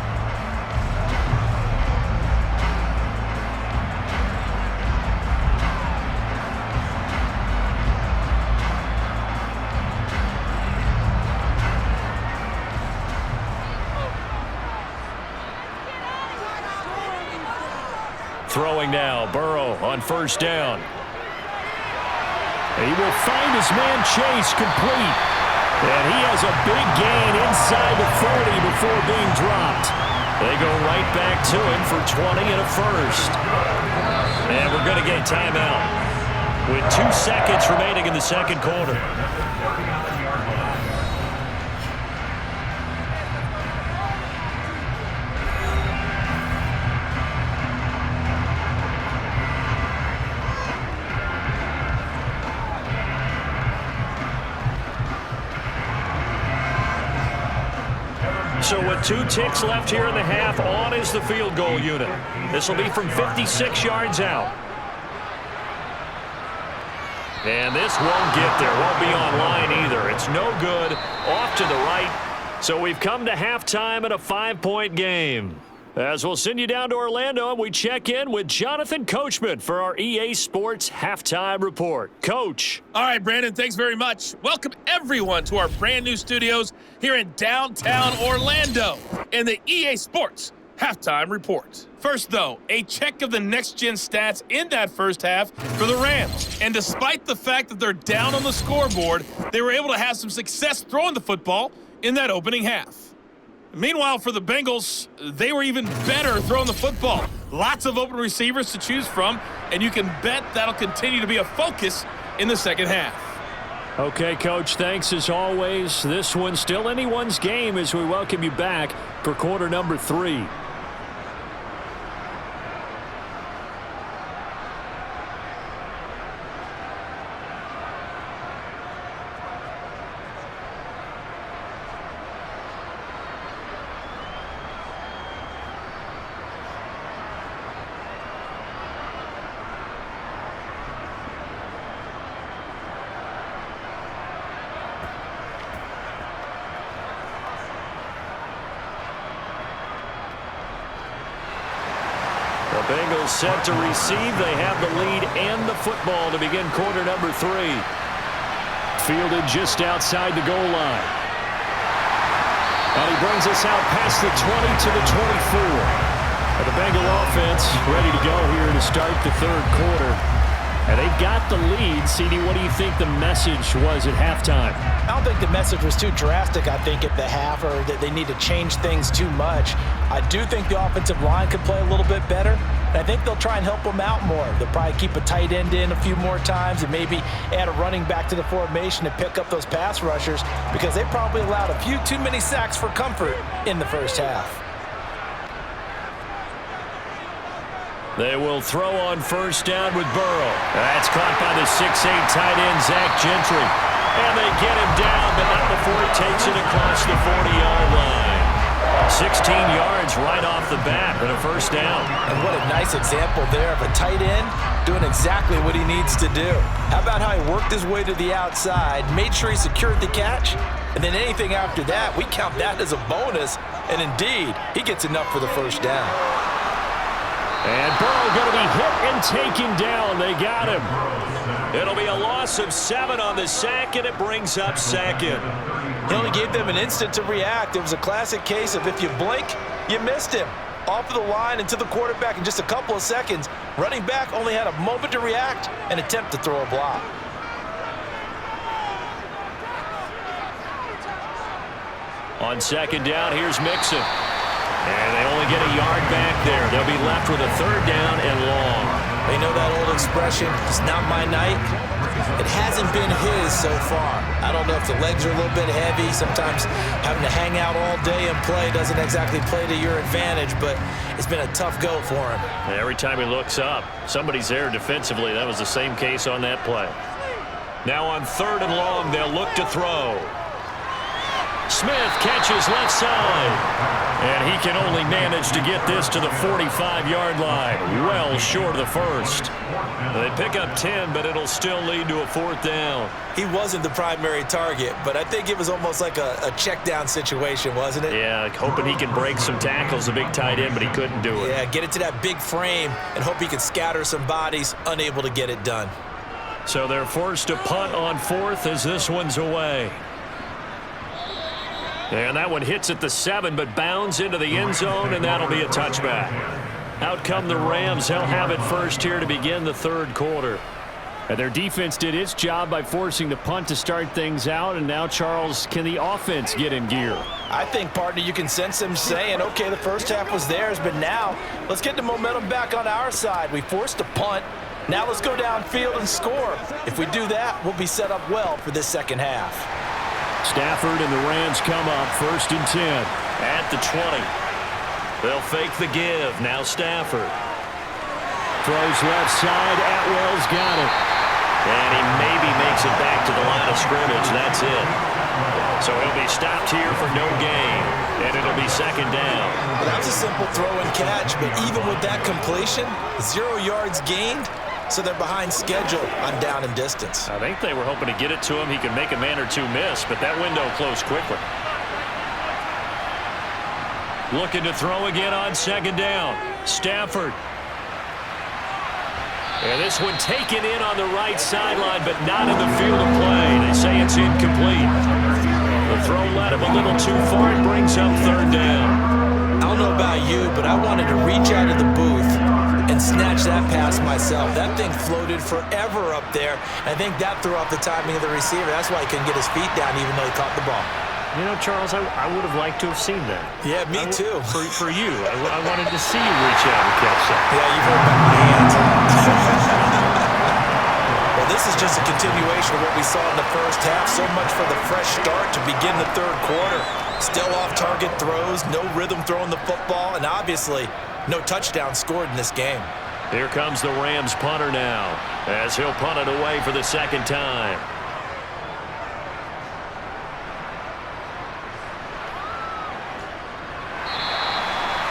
Throwing now, Burrow on first down. He will find his man Chase, complete. And he has a big gain inside the 40 before being dropped. They go right back to him for 20 and a first. And we're going to get a timeout with 2 seconds remaining in the second quarter. So with 2 ticks left here in the half, on is the field goal unit. This will be from 56 yards out. And this won't get there, won't be on line either. It's no good, off to the right. So we've come to halftime in a 5-point game. As we'll send you down to Orlando, and we check in with Jonathan Coachman for our EA Sports Halftime Report. Coach. All right, Brandon, thanks very much. Welcome, everyone, to our brand new studios here in downtown Orlando in the EA Sports Halftime Report. First, though, a check of the next-gen stats in that first half for the Rams. And despite the fact that they're down on the scoreboard, they were able to have some success throwing the football in that opening half. Meanwhile, for the Bengals, they were even better throwing the football. Lots of open receivers to choose from, and you can bet that'll continue to be a focus in the second half. Okay, Coach, thanks as always. This one's still anyone's game as we welcome you back for quarter number 3. The Bengals set to receive. They have the lead and the football to begin quarter number 3. Fielded just outside the goal line. And he brings us out past the 20 to the 24. And the Bengal offense ready to go here to start the third quarter. And they've got the lead. CD, what do you think the message was at halftime? I don't think the message was too drastic, I think, at the half, or that they need to change things too much. I do think the offensive line could play a little bit better. And I think they'll try and help them out more. They'll probably keep a tight end in a few more times and maybe add a running back to the formation to pick up those pass rushers, because they probably allowed a few too many sacks for comfort in the first half. They will throw on first down with Burrow. That's caught by the 6'8" tight end, Zach Gentry. And they get him down, but not before he takes it across the 40-yard line. 16 yards right off the bat and a first down. And what a nice example there of a tight end doing exactly what he needs to do. How about how he worked his way to the outside, made sure he secured the catch, and then anything after that, we count that as a bonus. And indeed, he gets enough for the first down. And Burrow going to be hit and taken down. They got him. It'll be a loss of 7 on the sack, and it brings up second. He only gave them an instant to react. It was a classic case of if you blink, you missed him. Off of the line and to the quarterback in just a couple of seconds. Running back only had a moment to react and attempt to throw a block. On second down, here's Mixon. And they only get a yard back there. They'll be left with a third down and long. They know that old expression, it's not my night. It hasn't been his so far. I don't know if the legs are a little bit heavy. Sometimes having to hang out all day and play doesn't exactly play to your advantage, but it's been a tough go for him. Every time he looks up, somebody's there defensively. That was the same case on that play. Now on third and long, they'll look to throw. Smith catches left side. And he can only manage to get this to the 45-yard line. Well short of the first. They pick up 10, but it'll still lead to a fourth down. He wasn't the primary target, but I think it was almost like a check down situation, wasn't it? Yeah, hoping he can break some tackles, a big tight end, but he couldn't do it. Yeah, get it to that big frame and hope he can scatter some bodies, unable to get it done. So they're forced to punt on fourth as this one's away. And that one hits at the 7, but bounds into the end zone, and that'll be a touchback. Out come the Rams. They'll have it first here to begin the third quarter. And their defense did its job by forcing the punt to start things out, and now, Charles, can the offense get in gear? I think, partner, you can sense them saying, okay, the first half was theirs, but now let's get the momentum back on our side. We forced a punt. Now let's go downfield and score. If we do that, we'll be set up well for this second half. Stafford and the Rams come up first and 10 at the 20. They'll fake the give. Now Stafford throws left side. Atwell's got it. And he maybe makes it back to the line of scrimmage. That's it. So he'll be stopped here for no gain. And it'll be second down. Well, that was a simple throw and catch, but even with that completion, 0 yards gained. So they're behind schedule on down and distance. I think they were hoping to get it to him. He could make a man or two miss, but that window closed quickly. Looking to throw again on second down. Stafford. And this one taken in on the right sideline, but not in the field of play. They say it's incomplete. The throw led him a little too far. It brings up third down. I don't know about you, but I wanted to reach out of the booth and snatch that pass myself. That thing floated forever up there. I think that threw off the timing of the receiver. That's why he couldn't get his feet down even though he caught the ball. You know, Charles, I would have liked to have seen that. Yeah, me too. For you. I wanted to see you reach out and catch that. Yeah, you've heard about my hands. Well, this is just a continuation of what we saw in the first half. So much for the fresh start to begin the third quarter. Still off-target throws, no rhythm throwing the football, and obviously no touchdown scored in this game. Here comes the Rams punter now, as he'll punt it away for the second time.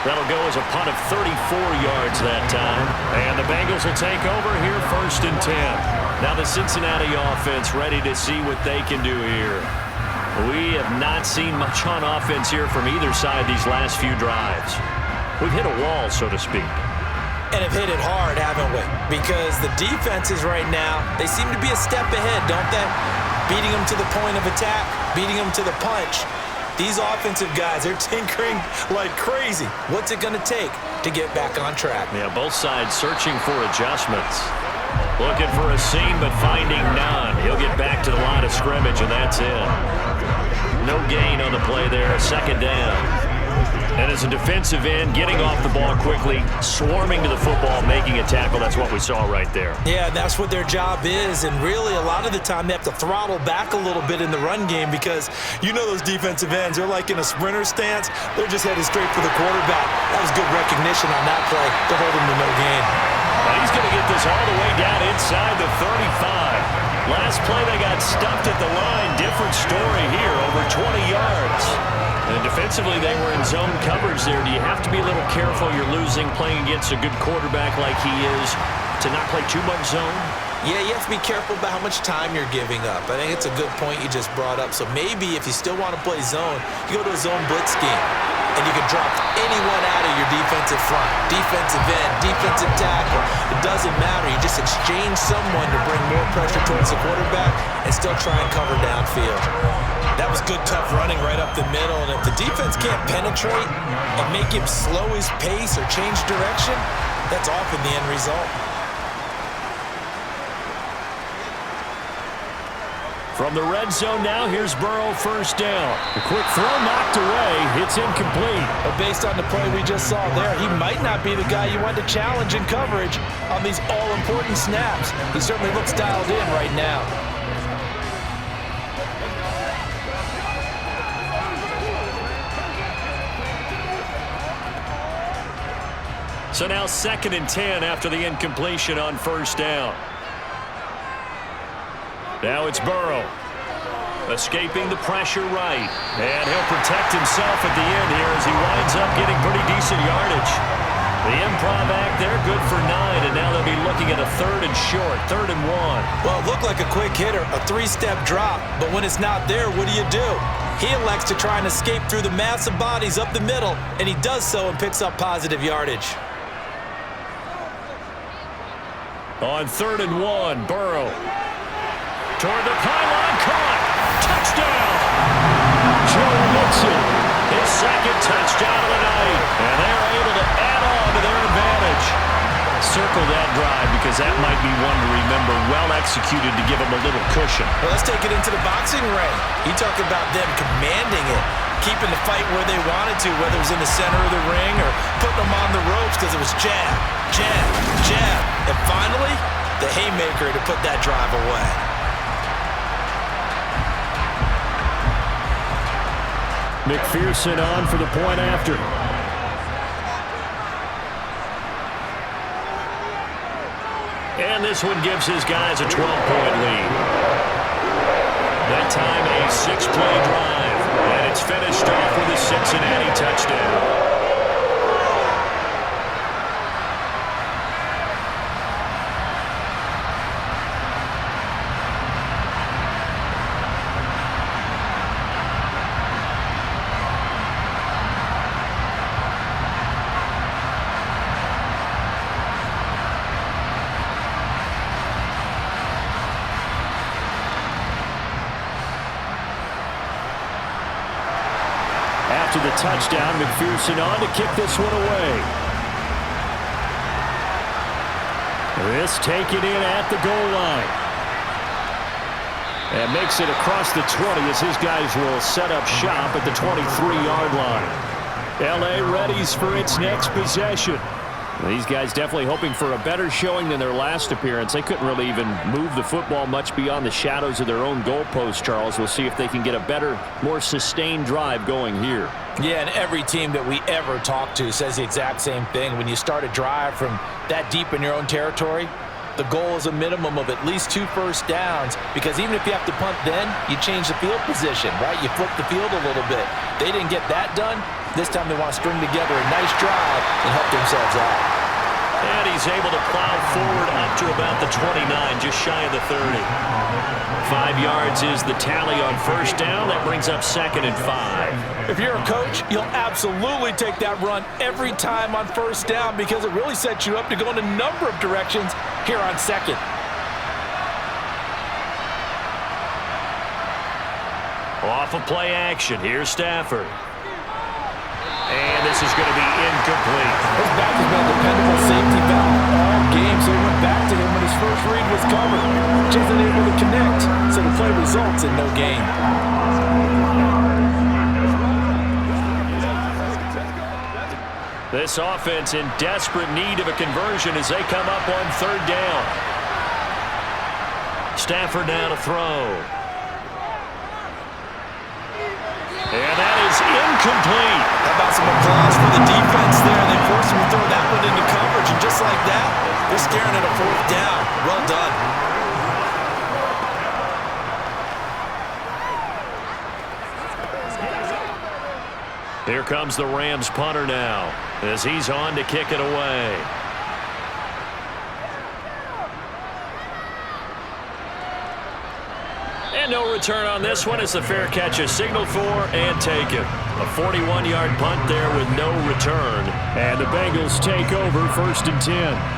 That'll go as a punt of 34 yards that time. And the Bengals will take over here first and 10. Now the Cincinnati offense ready to see what they can do here. We have not seen much on offense here from either side these last few drives. We've hit a wall, so to speak. And have hit it hard, haven't we? Because the defenses right now, they seem to be a step ahead, don't they? Beating them to the point of attack, beating them to the punch. These offensive guys, they're tinkering like crazy. What's it going to take to get back on track? Yeah, both sides searching for adjustments. Looking for a seam, but finding none. He'll get back to the line of scrimmage, and that's it. No gain on the play there. Second down. And as a defensive end, getting off the ball quickly, swarming to the football, making a tackle, that's what we saw right there. Yeah, that's what their job is, and really a lot of the time they have to throttle back a little bit in the run game because you know those defensive ends, they're like in a sprinter stance. They're just headed straight for the quarterback. That was good recognition on that play to hold him to no gain. Now he's going to get this all the way down inside the 35. Last play they got stuffed at the line. Different story here, over 20 yards. And defensively, they were in zone coverage there. Do you have to be a little careful? You're losing, playing against a good quarterback like he is, to not play too much zone? Yeah, you have to be careful about how much time you're giving up. I think it's a good point you just brought up. So maybe if you still want to play zone, you go to a zone blitz scheme. And you can drop anyone out of your defensive front, defensive end, defensive tackle. It doesn't matter. You just exchange someone to bring more pressure towards the quarterback and still try and cover downfield. That was good, tough running right up the middle. And if the defense can't penetrate and make him slow his pace or change direction, that's often the end result. From the red zone now, here's Burrow, first down. A quick throw knocked away. It's incomplete. But based on the play we just saw there, he might not be the guy you want to challenge in coverage on these all-important snaps. He certainly looks dialed in right now. So now 2nd and 10 after the incompletion on first down. Now it's Burrow. Escaping the pressure right. And he'll protect himself at the end here as he winds up getting pretty decent yardage. The improv act there, good for 9, and now they'll be looking at a 3rd and short, 3rd and 1. Well, it looked like a quick hitter, a 3-step drop, but when it's not there, what do? He elects to try and escape through the massive bodies up the middle, and he does so and picks up positive yardage. On 3rd and 1, Burrow. Toward the pylon, caught. Touchdown. Joe Mixon, his 2nd touchdown of the night. And they're able to add on to their advantage. Circle that drive because that might be one to remember. Well executed to give them a little cushion. Well, let's take it into the boxing ring. You talk about them commanding it, keeping the fight where they wanted to, whether it was in the center of the ring or putting them on the ropes because it was jab, jab, jab. And finally, the haymaker to put that drive away. McPherson on for the point after. And this one gives his guys a 12-point lead. That time a 6-play drive. And it's finished off with a Cincinnati touchdown. After the touchdown, McPherson on to kick this one away. This taken in at the goal line. And makes it across the 20 as his guys will set up shop at the 23-yard line. L.A. readies for its next possession. These guys definitely hoping for a better showing than their last appearance. They couldn't really even move the football much beyond the shadows of their own goalpost, Charles. We'll see if they can get a better, more sustained drive going here. Yeah, and every team that we ever talk to says the exact same thing. When you start a drive from that deep in your own territory, the goal is a minimum of at least 2 first downs, because even if you have to punt then, you change the field position, right? You flip the field a little bit. They didn't get that done. This time they want to string together a nice drive and help themselves out. And he's able to plow forward up to about the 29, just shy of the 30. 5 yards is the tally on first down. That brings up 2nd and 5. If you're a coach, you'll absolutely take that run every time on first down because it really sets you up to go in a number of directions here on 2nd. Off of play action. Here's Stafford. And this is going to be incomplete. His back has been a dependable safety valve all game, so he went back to him when his first read was covered. Just unable to connect, so the play results in no gain. This offense in desperate need of a conversion as they come up on third down. Stafford now to throw. And that is incomplete. How about some applause for the defense there? They forced him to throw that one into coverage, and just like that, they're staring at a fourth down. Well done. Here comes the Rams punter now as he's on to kick it away. And no return on this one as the fair catch is signaled for and taken. A 41-yard punt there with no return. And the Bengals take over 1st and 10.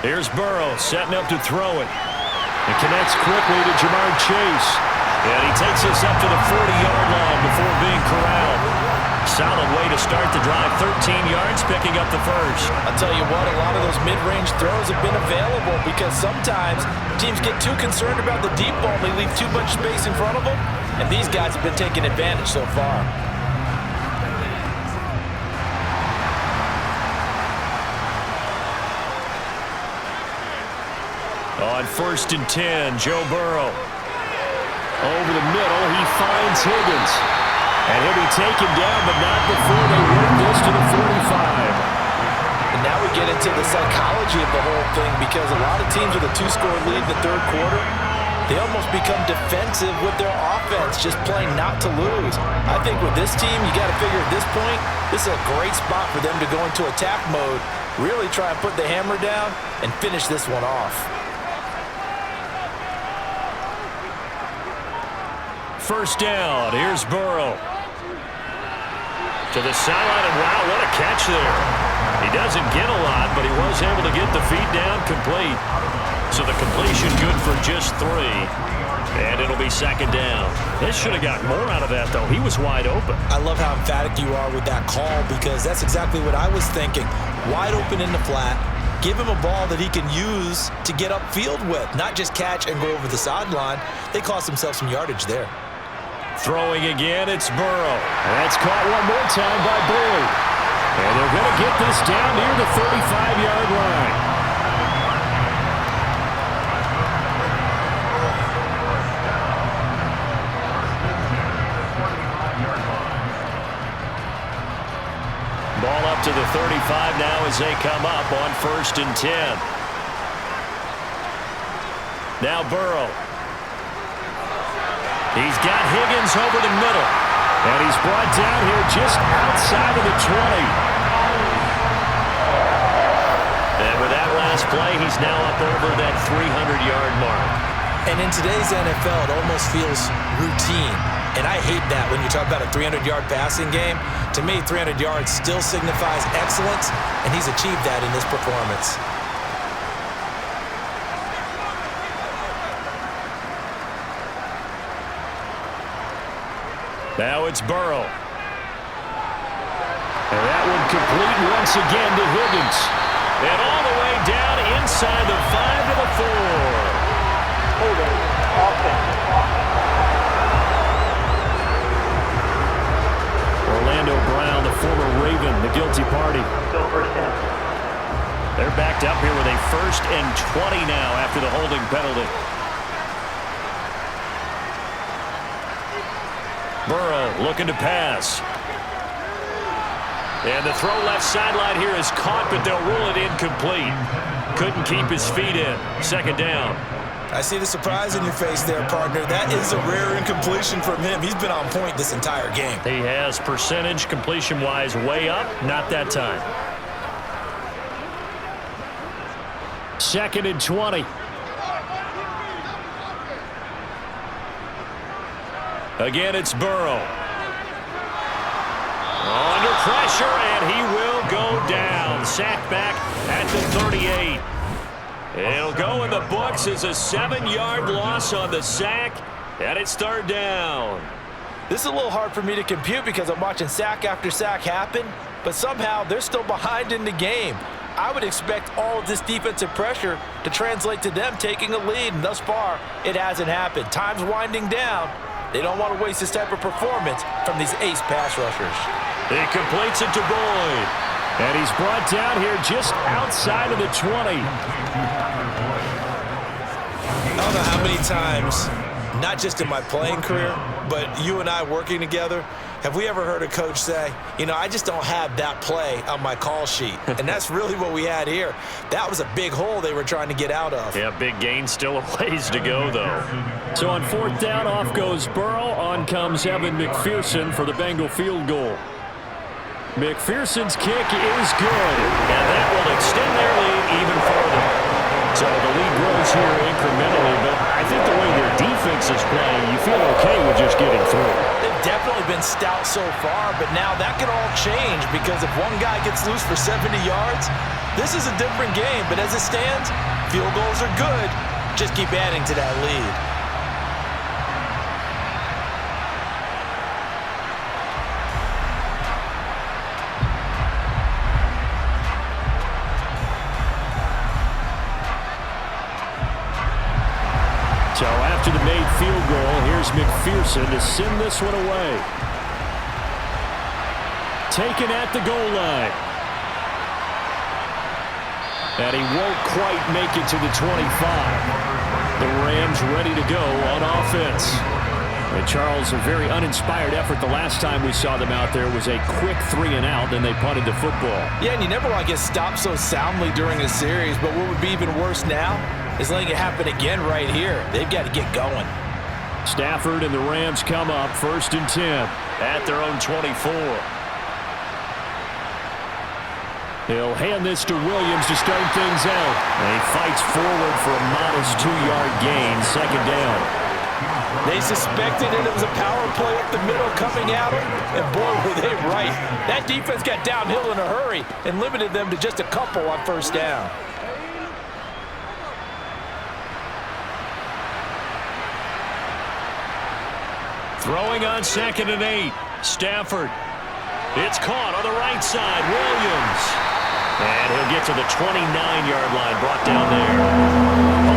Here's Burrow setting up to throw it. It connects quickly to Jamar Chase. And he takes us up to the 40-yard line before being corralled. Solid way to start the drive. 13 yards, picking up the first. I'll tell you what, a lot of those mid-range throws have been available because sometimes teams get too concerned about the deep ball. They leave too much space in front of them. And these guys have been taking advantage so far. On 1st and 10, Joe Burrow. Over the middle, he finds Higgins. And he'll be taken down, but not before they work this to the 45. And now we get into the psychology of the whole thing because a lot of teams with a 2-score lead in the third quarter, they almost become defensive with their offense, just playing not to lose. I think with this team, you got to figure at this point, this is a great spot for them to go into attack mode, really try and put the hammer down and finish this one off. First down, here's Burrow. To the sideline, and wow, what a catch there. He doesn't get a lot, but he was able to get the feet down complete. So the completion good for just 3. And it'll be 2nd down. This should have got more out of that, though. He was wide open. I love how emphatic you are with that call because that's exactly what I was thinking. Wide open in the flat. Give him a ball that he can use to get upfield with, not just catch and go over the sideline. They cost themselves some yardage there. Throwing again, it's Burrow. That's caught one more time by Boyd. And they're going to get this down near the 35-yard line. Ball up to the 35 now as they come up on 1st and 10. Now Burrow. He's got Higgins over the middle. And he's brought down here just outside of the 20. And with that last play, he's now up over that 300-yard mark. And in today's NFL, it almost feels routine. And I hate that when you talk about a 300-yard passing game. To me, 300 yards still signifies excellence, and he's achieved that in this performance. Now it's Burrow. And that one complete once again to Higgins. And all the way down inside the 5 to the 4. Orlando Brown, the former Raven, the guilty party. They're backed up here with a 1st and 20 now after the holding penalty. Burrow looking to pass. And the throw left sideline here is caught, but they'll rule it incomplete. Couldn't keep his feet in. 2nd down. I see the surprise in your face there, partner. That is a rare incompletion from him. He's been on point this entire game. He has percentage completion-wise way up. Not that time. 2nd and 20. Again, it's Burrow. Under pressure, and he will go down. Sacked back at the 38. It'll go in the books as a 7-yard loss on the sack, and it's third down. This is a little hard for me to compute because I'm watching sack after sack happen, but somehow they're still behind in the game. I would expect all of this defensive pressure to translate to them taking a lead, and thus far, it hasn't happened. Time's winding down. They don't want to waste this type of performance from these ace pass rushers. He completes it to Boyd. And he's brought down here just outside of the 20. I don't know how many times, not just in my playing career, but you and I working together, have we ever heard a coach say, you know, I just don't have that play on my call sheet. And that's really what we had here. That was a big hole they were trying to get out of. Yeah, big gain, still a ways to go, though. So on fourth down, off goes Burrow. On comes Evan McPherson for the Bengal field goal. McPherson's kick is good, and that will extend their lead even further. So the lead grows here incrementally, but I think the way their defense is playing, you feel okay with just getting through. They've definitely been stout so far, but now that can all change because if one guy gets loose for 70 yards, this is a different game. But as it stands, field goals are good. Just keep adding to that lead. So after the made field goal, here's McPherson to send this one away. Taken at the goal line. And he won't quite make it to the 25. The Rams ready to go on offense. And Charles, a very uninspired effort the last time we saw them out there was a quick 3-and-out, then they punted the football. Yeah, and you never want to get stopped so soundly during a series, but what would be even worse now is letting it happen again right here. They've got to get going. Stafford and the Rams come up 1st and 10 at their own 24. He'll hand this to Williams to start things out. And he fights forward for a modest 2-yard gain, 2nd down. They suspected it was a power play up the middle coming at them, and boy, were they right. That defense got downhill in a hurry and limited them to just a couple on 1st down. Throwing on 2nd and 8. Stafford. It's caught on the right side. Williams. And he'll get to the 29-yard line, brought down there.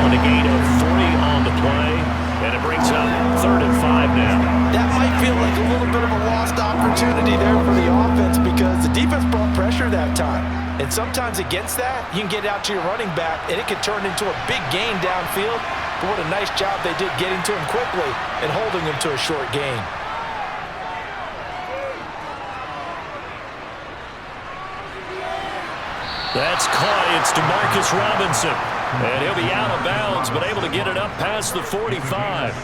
On a gain of 3 on the play. And it brings up 3rd and 5 now. That might feel like a little bit of a lost opportunity there for the offense because the defense brought pressure that time. And sometimes against that, you can get out to your running back, and it can turn into a big gain downfield. But what a nice job they did getting to him quickly and holding him to a short gain. That's caught. It's DeMarcus Robinson. And he'll be out of bounds, but able to get it up past the 45.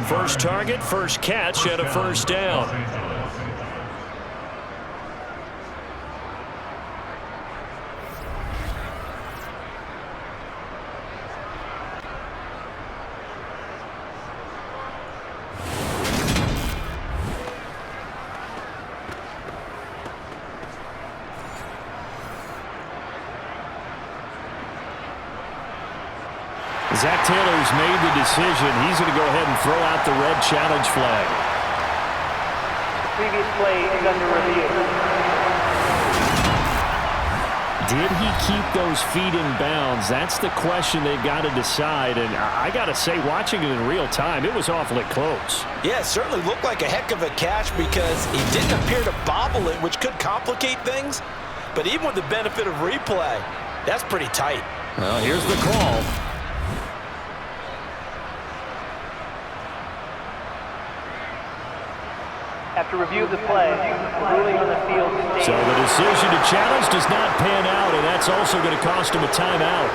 First target, first catch, and a 1st down. Zach Taylor's made the decision. He's going to go ahead and throw out the red challenge flag. Previous play is under review. Did he keep those feet in bounds? That's the question they've got to decide. And I got to say, watching it in real time, it was awfully close. Yeah, it certainly looked like a heck of a catch because he didn't appear to bobble it, which could complicate things. But even with the benefit of replay, that's pretty tight. Well, here's the call. After review of the play, ruling on the field stays. So the decision to challenge does not pan out, and that's also going to cost him a timeout.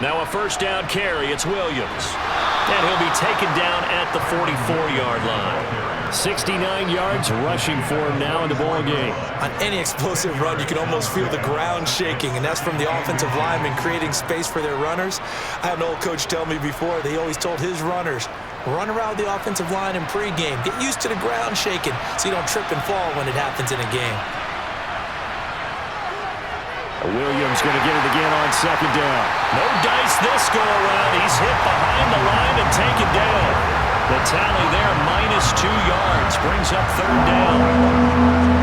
Now a first down carry. It's Williams. And he'll be taken down at the 44-yard line. 69 yards rushing for him now in the ball game. On any explosive run, you can almost feel the ground shaking, and that's from the offensive linemen creating space for their runners. I had an old coach tell me before, they always told his runners, run around the offensive line in pregame. Get used to the ground shaking so you don't trip and fall when it happens in a game. Williams going to get it again on second down. No dice this go-around. He's hit behind the line and taken down. The tally there, -2 yards, brings up third down.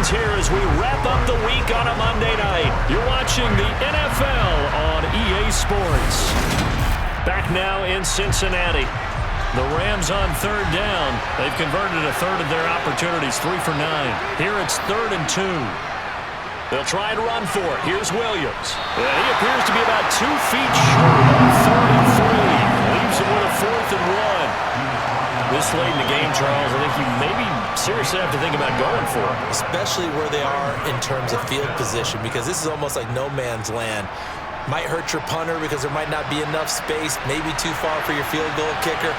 Here as we wrap up the week on a Monday night. You're watching the NFL on EA Sports. Back now in Cincinnati. The Rams on third down. They've converted a third of their opportunities, 3 for 9. Here it's 3rd and 2. They'll try and run for it. Here's Williams. And he appears to be about 2 feet short on 3rd and 3. Leaves him with a 4th and 1. This late in the game, Charles, I think you maybe seriously have to think about going for it. Especially where they are in terms of field position, because this is almost like no man's land. Might hurt your punter because there might not be enough space, maybe too far for your field goal kicker.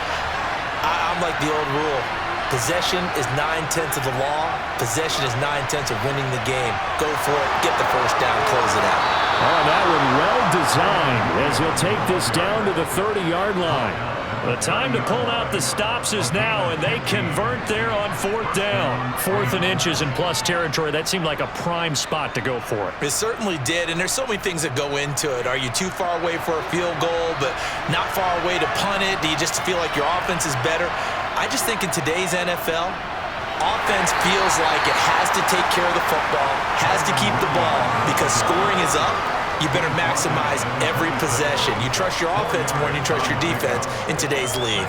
I'm like the old rule. Possession is 9/10 of the law. Possession is 9/10 of winning the game. Go for it, get the first down, close it out. Oh, that one well designed as he'll take this down to the 30-yard line. The time to pull out the stops is now, and they convert there on 4th down. 4th and inches in plus territory. That seemed like a prime spot to go for it. It certainly did, and there's so many things that go into it. Are you too far away for a field goal, but not far away to punt it? Do you just feel like your offense is better? I just think in today's NFL, offense feels like it has to take care of the football, has to keep the ball, because scoring is up. You better maximize every possession. You trust your offense more than you trust your defense in today's league.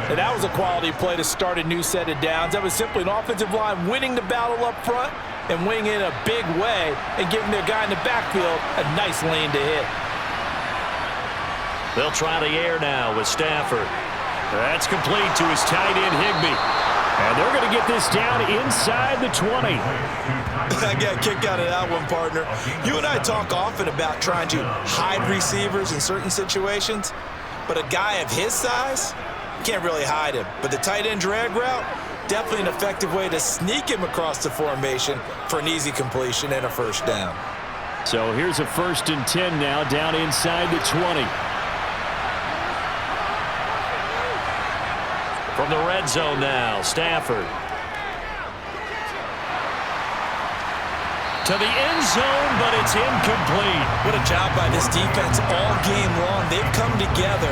And that was a quality play to start a new set of downs. That was simply an offensive line winning the battle up front and winning it in a big way and giving their guy in the backfield a nice lane to hit. They'll try the air now with Stafford. That's complete to his tight end, Higbee. And they're going to get this down inside the 20. I got a kick out of that one, partner. You and I talk often about trying to hide receivers in certain situations, but a guy of his size, you can't really hide him. But the tight end drag route, definitely an effective way to sneak him across the formation for an easy completion and a first down. So here's a 1st and 10 now, down inside the 20. From the red zone now, Stafford. To the end zone, but it's incomplete. What a job by this defense all game long. They've come together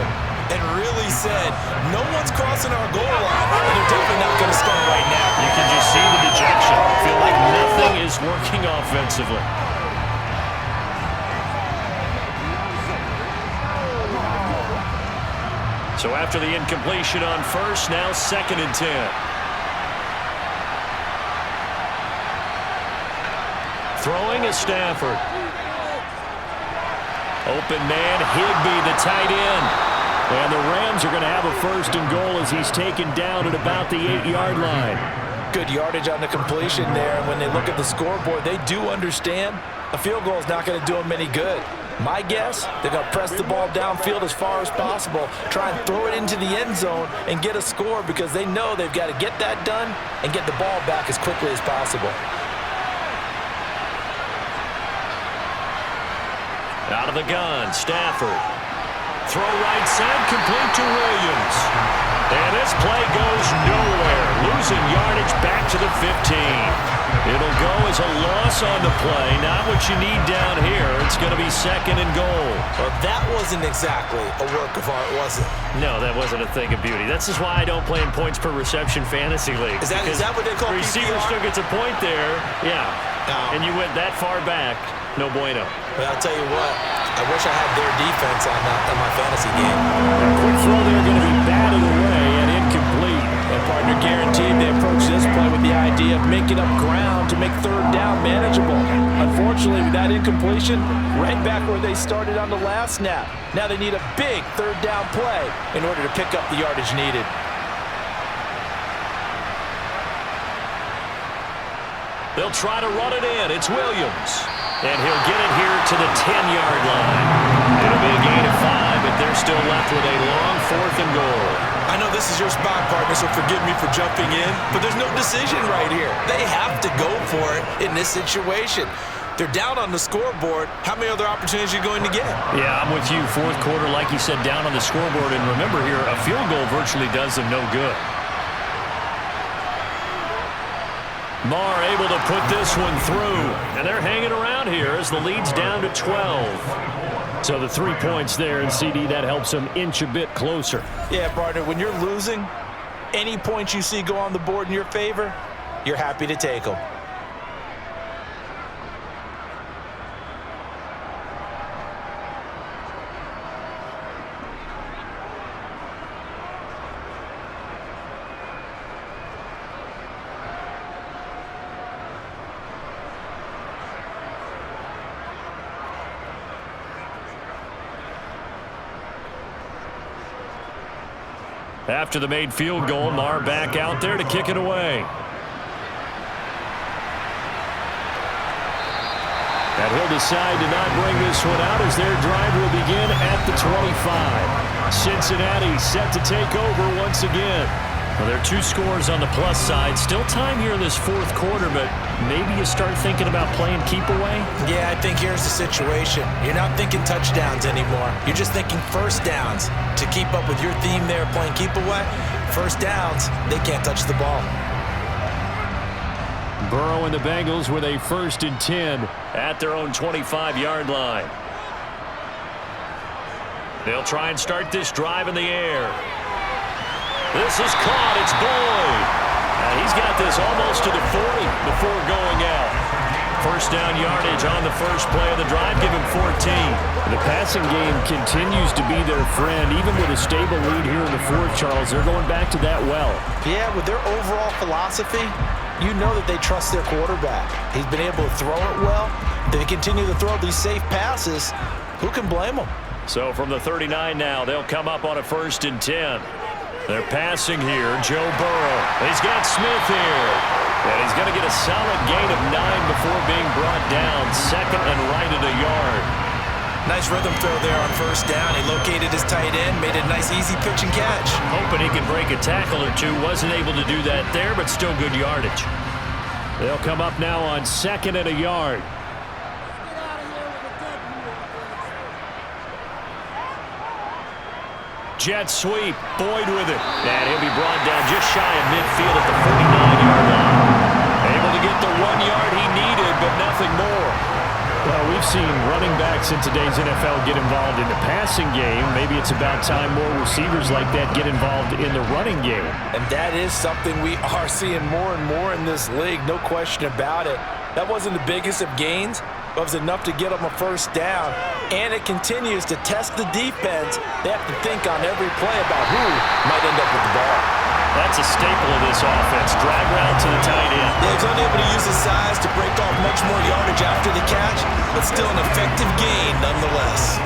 and really said, no one's crossing our goal line, and they're definitely not going to start right now. You can just see the dejection. Feel like nothing is working offensively. So after the incompletion on first, now 2nd and 10. Throwing is Stafford. Open man, Higbee, the tight end. And the Rams are going to have a 1st and goal as he's taken down at about the 8-yard line. Good yardage on the completion there. And when they look at the scoreboard, they do understand a field goal is not going to do them any good. My guess, they're going to press the ball downfield as far as possible, try and throw it into the end zone and get a score because they know they've got to get that done and get the ball back as quickly as possible. Out of the gun, Stafford. Throw right side, complete to Williams. And this play goes nowhere. Losing yardage back to the 15. It'll go as a loss on the play. Not what you need down here. It's going to be 2nd and goal. Well, that wasn't exactly a work of art, was it? No, that wasn't a thing of beauty. This is why I don't play in points per reception fantasy league. Is that what they call receiver PPR? still gets a point there. Yeah. No. And you went that far back. No bueno. But I'll tell you what, I wish I had their defense on my fantasy game. A quick throw there going to be batted away and incomplete. A partner. Guaranteed they approach this play with the idea of making up ground to make third down manageable. Unfortunately, with that incompletion, right back where they started on the last snap. Now they need a big third down play in order to pick up the yardage needed. They'll try to run it in. It's Williams. And he'll get it here to the 10-yard line. It'll be a gain of 5, but they're still left with a long 4th and goal. I know this is your spot, partner, so forgive me for jumping in, but there's no decision right here. They have to go for it in this situation. They're down on the scoreboard. How many other opportunities are you going to get? Yeah, I'm with you. 4th quarter, like you said, down on the scoreboard. And remember here, a field goal virtually does them no good. Marr able to put this one through. And they're hanging around here as the lead's down to 12. So the 3 points there, and CD, that helps them inch a bit closer. Yeah, partner, when you're losing, any points you see go on the board in your favor, you're happy to take them. After the made field goal, Marr back out there to kick it away. And he'll decide to not bring this one out as their drive will begin at the 25. Cincinnati set to take over once again. Well, there are 2 scores on the plus side. Still time here in this 4th quarter, but maybe you start thinking about playing keep away? Yeah, I think here's the situation. You're not thinking touchdowns anymore. You're just thinking first downs. To keep up with your theme there, playing keep away, first downs, they can't touch the ball. Burrow and the Bengals with a 1st and 10 at their own 25-yard line. They'll try and start this drive in the air. This is caught. It's Boyd. And he's got this almost to the 40 before going out. First down yardage on the first play of the drive. Give him 14. The passing game continues to be their friend. Even with a stable lead here in the 4th, Charles, they're going back to that well. Yeah, with their overall philosophy, you know that they trust their quarterback. He's been able to throw it well. They continue to throw these safe passes. Who can blame them? So from the 39 now, they'll come up on a 1st and 10. They're passing here. Joe Burrow. He's got Smith here. And he's going to get a solid gain of 9 before being brought down. 2nd and right at a yard. Nice rhythm throw there on first down. He located his tight end, made a nice easy pitch and catch. Hoping he can break a tackle or two. Wasn't able to do that there, but still good yardage. They'll come up now on 2nd and a yard. Jet sweep. Boyd with it. And he'll be brought down just shy of midfield at the 49-yard line. Able to get the 1 yard he needed, but nothing more. Well, we've seen running backs in today's NFL get involved in the passing game. Maybe it's about time more receivers like that get involved in the running game. And that is something we are seeing more and more in this league, no question about it. That wasn't the biggest of gains, but it was enough to get them a first down. And it continues to test the defense. They have to think on every play about who might end up with the ball. That's a staple of this offense. Drag route to the tight end. Yeah, he's unable to use his size to break off much more yardage after the catch, but still an effective gain nonetheless.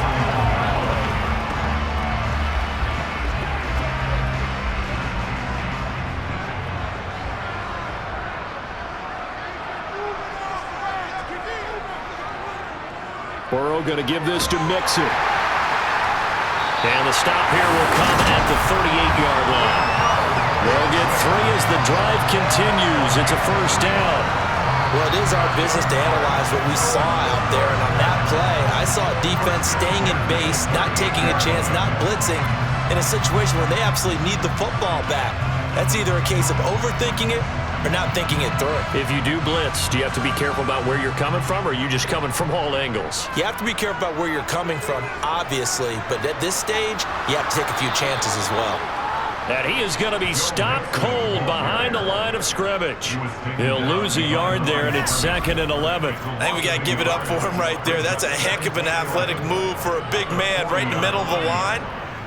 Burrow going to give this to Mixon. And the stop here will come at the 38-yard line. They'll get 3 as the drive continues. It's a first down. Well, it is our business to analyze what we saw out there. And on that play, I saw a defense staying in base, not taking a chance, not blitzing, in a situation where they absolutely need the football back. That's either a case of overthinking it or not thinking it through. If you do blitz, do you have to be careful about where you're coming from, or are you just coming from all angles? You have to be careful about where you're coming from, obviously. But at this stage, you have to take a few chances as well. And he is going to be stopped cold behind the line of scrimmage. He'll lose a yard there, and it's 2nd and 11. I think we got to give it up for him right there. That's a heck of an athletic move for a big man right in the middle of the line.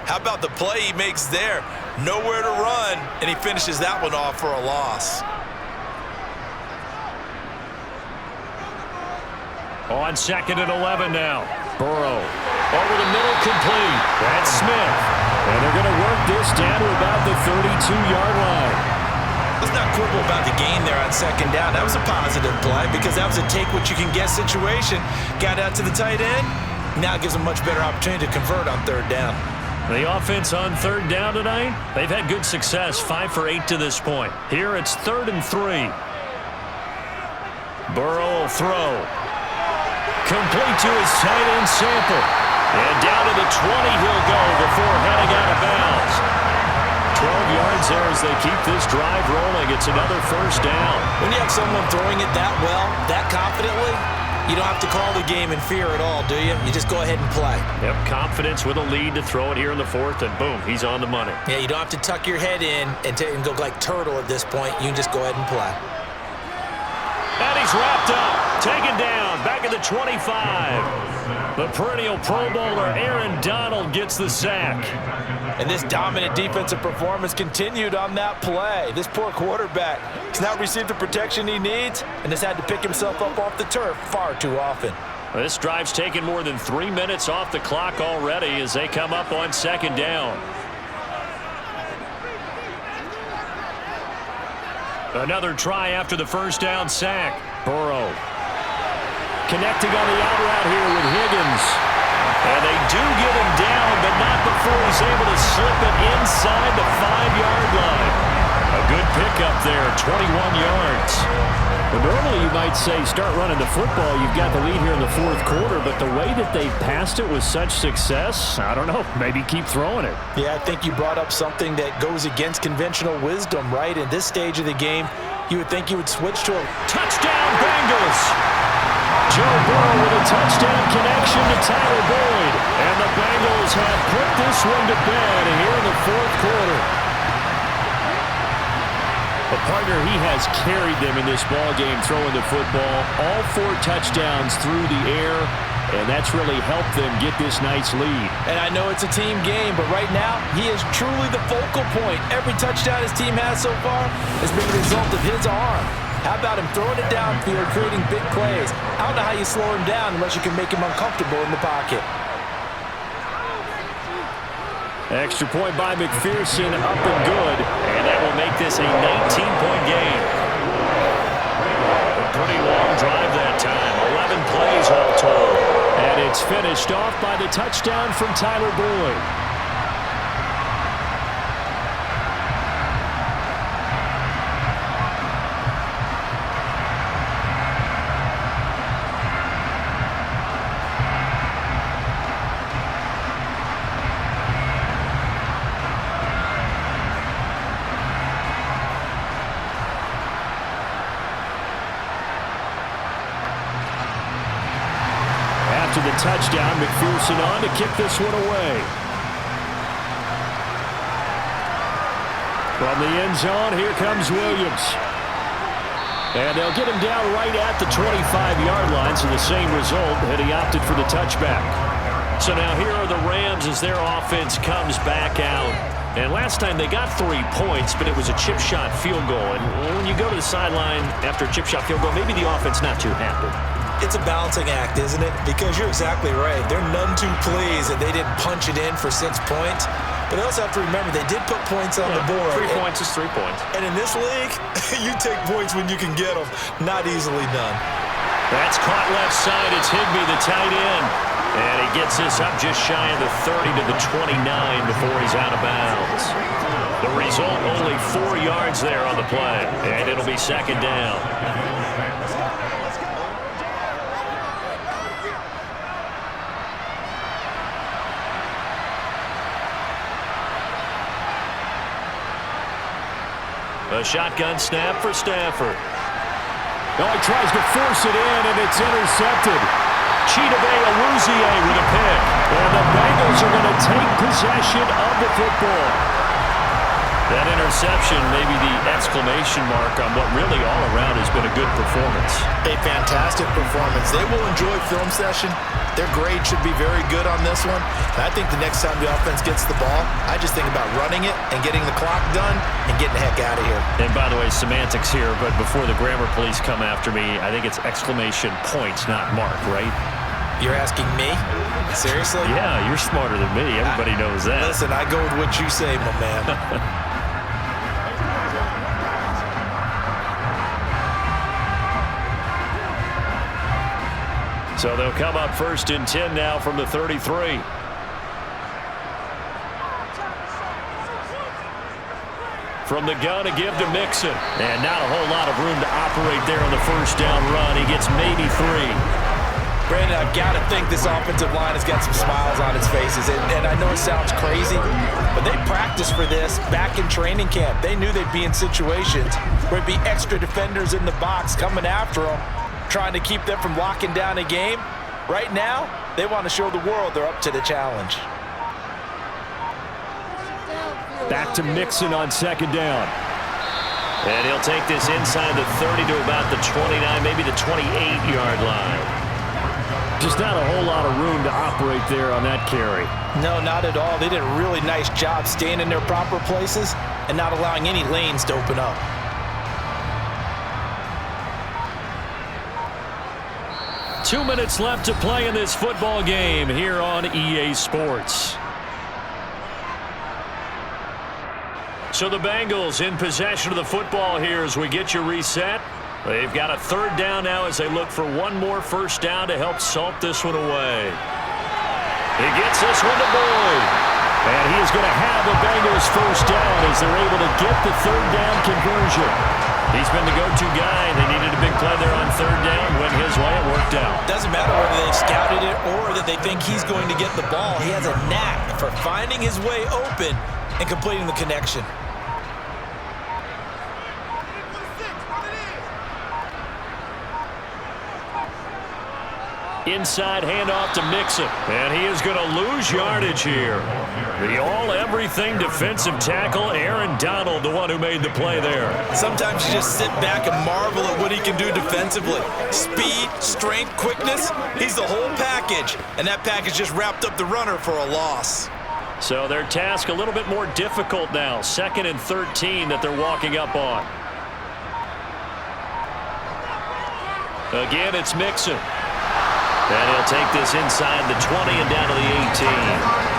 How about the play he makes there? Nowhere to run, and he finishes that one off for a loss. On 2nd and 11 now. Burrow over the middle, complete. That's Smith. And they're going to work this down to about the 32-yard line. Let's not quibble about the gain there on 2nd down. That was a positive play because that was a take-what-you-can-get situation. Got out to the tight end. Now it gives them a much better opportunity to convert on 3rd down. The offense on 3rd down tonight, they've had good success, 5 for 8 to this point. Here it's 3rd and 3. Burrow will throw. Complete to his tight end Sample. And down to the 20 he'll go before heading out of bounds. 12 yards there as they keep this drive rolling. It's another 1st down. When you have someone throwing it that well, that confidently, you don't have to call the game in fear at all, do you? You just go ahead and play. Yep, confidence with a lead to throw it here in the 4th, and boom, he's on the money. Yeah, you don't have to tuck your head in and go like turtle at this point. You can just go ahead and play. And he's wrapped up, taken down, back at the 25. The perennial Pro Bowler Aaron Donald gets the sack. And this dominant defensive performance continued on that play. This poor quarterback has not received the protection he needs and has had to pick himself up off the turf far too often. This drive's taken more than 3 minutes off the clock already as they come up on 2nd down. Another try after the 1st down sack. Burrow connecting on the out route here with Higgins. And they do get him down, but not before he's able to slip it inside the 5-yard line. A good pickup there, 21 yards. Well, normally you might say start running the football. You've got the lead here in the 4th quarter, but the way that they passed it with such success, I don't know, maybe keep throwing it. Yeah, I think you brought up something that goes against conventional wisdom, right? In this stage of the game, you would think you would switch to a touchdown Bengals. Joe Burrow with a touchdown connection to Tyler Boyd. And the Bengals have put this one to bed here in the 4th quarter. A partner, he has carried them in this ball game throwing the football. All 4 touchdowns through the air, and that's really helped them get this nice lead. And I know it's a team game, but right now, he is truly the focal point. Every touchdown his team has so far has been a result of his arm. How about him throwing it downfield, creating big plays? I don't know how you slow him down unless you can make him uncomfortable in the pocket. Extra point by McPherson, up and good. And that will make this a 19-point game. A pretty long drive that time. 11 plays all told. And it's finished off by the touchdown from Tyler Boyd. The touchdown, McPherson on to kick this one away. From the end zone, here comes Williams. And they'll get him down right at the 25-yard line, so the same result, and he opted for the touchback. So now here are the Rams as their offense comes back out. And last time they got 3 points, but it was a chip shot field goal. And when you go to the sideline after a chip shot field goal, maybe the offense not too happy. It's a balancing act, isn't it? Because you're exactly right. They're none too pleased that they didn't punch it in for 6 points. But they also have to remember they did put points on the board. 3 points is 3 points. And in this league, you take points when you can get them. Not easily done. That's caught left side. It's Higbee, the tight end. And he gets this up just shy of the 30 to the 29 before he's out of bounds. The result, only 4 yards there on the play. And it'll be 2nd down. A shotgun snap for Stafford. Oh, he tries to force it in, and it's intercepted. Chidobe Awuzie with a pick. And the Bengals are going to take possession of the football. That interception, maybe the exclamation mark on what really all around has been a good performance. A fantastic performance. They will enjoy film session. Their grade should be very good on this one. And I think the next time the offense gets the ball, I just think about running it and getting the clock done and getting the heck out of here. And by the way, semantics here, but before the grammar police come after me, I think it's exclamation points, not mark, right? You're asking me? Seriously? Yeah, you're smarter than me. Everybody knows that. Listen, I go with what you say, my man. So they'll come up 1st and 10 now from the 33. From the gun to give to Mixon. And not a whole lot of room to operate there on the first down run. He gets maybe 3. Brandon, I've got to think this offensive line has got some smiles on its faces. And I know it sounds crazy, but they practiced for this back in training camp. They knew they'd be in situations where it'd be extra defenders in the box coming after them, trying to keep them from locking down a game. Right now, they want to show the world they're up to the challenge. Back to Mixon on 2nd down. And he'll take this inside the 30 to about the 29, maybe the 28-yard line. Just not a whole lot of room to operate there on that carry. No, not at all. They did a really nice job staying in their proper places and not allowing any lanes to open up. Two minutes left to play in this football game here on EA Sports. So the Bengals in possession of the football here as we get you reset. They've got a 3rd down now as they look for one more first down to help salt this one away. He gets this one to Boyd. And he is going to have the Bengals first down as they're able to get the 3rd down conversion. He's been the go-to guy. They needed a big play there on 3rd down. Went his way. It worked out. Doesn't matter whether they've scouted it or that they think he's going to get the ball. He has a knack for finding his way open and completing the connection. Inside handoff to Mixon. And he is going to lose yardage here. The all-everything defensive tackle, Aaron Donald, the one who made the play there. Sometimes you just sit back and marvel at what he can do defensively. Speed, strength, quickness, he's the whole package. And that package just wrapped up the runner for a loss. So their task a little bit more difficult now. 2nd and 13 that they're walking up on. Again, it's Mixon. And he'll take this inside the 20 and down to the 18.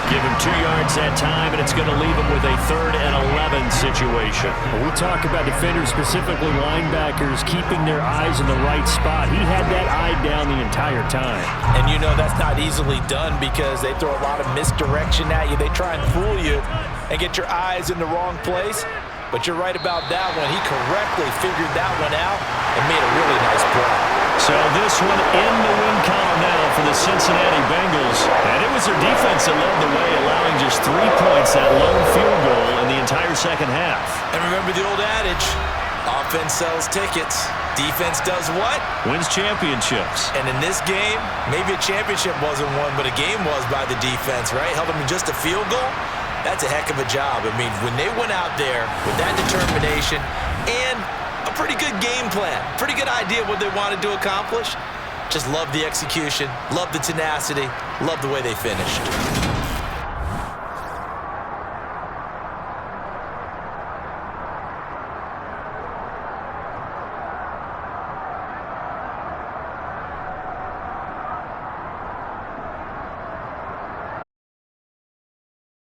Give him 2 yards that time, and it's going to leave him with a 3rd and 11 situation. When we talk about defenders, specifically linebackers, keeping their eyes in the right spot. He had that eye down the entire time. And you know that's not easily done because they throw a lot of misdirection at you. They try and fool you and get your eyes in the wrong place. But you're right about that one. He correctly figured that one out and made a really nice play. So this one in the win column now for the Cincinnati Bengals. And it was their defense that led the way, allowing just 3 points, that lone field goal in the entire second half. And remember the old adage, offense sells tickets. Defense does what? Wins championships. And in this game, maybe a championship wasn't won, but a game was by the defense, right? Held them to just a field goal. That's a heck of a job. I mean, when they went out there with that determination and a pretty good game plan, pretty good idea what they wanted to accomplish, just love the execution, love the tenacity, love the way they finished.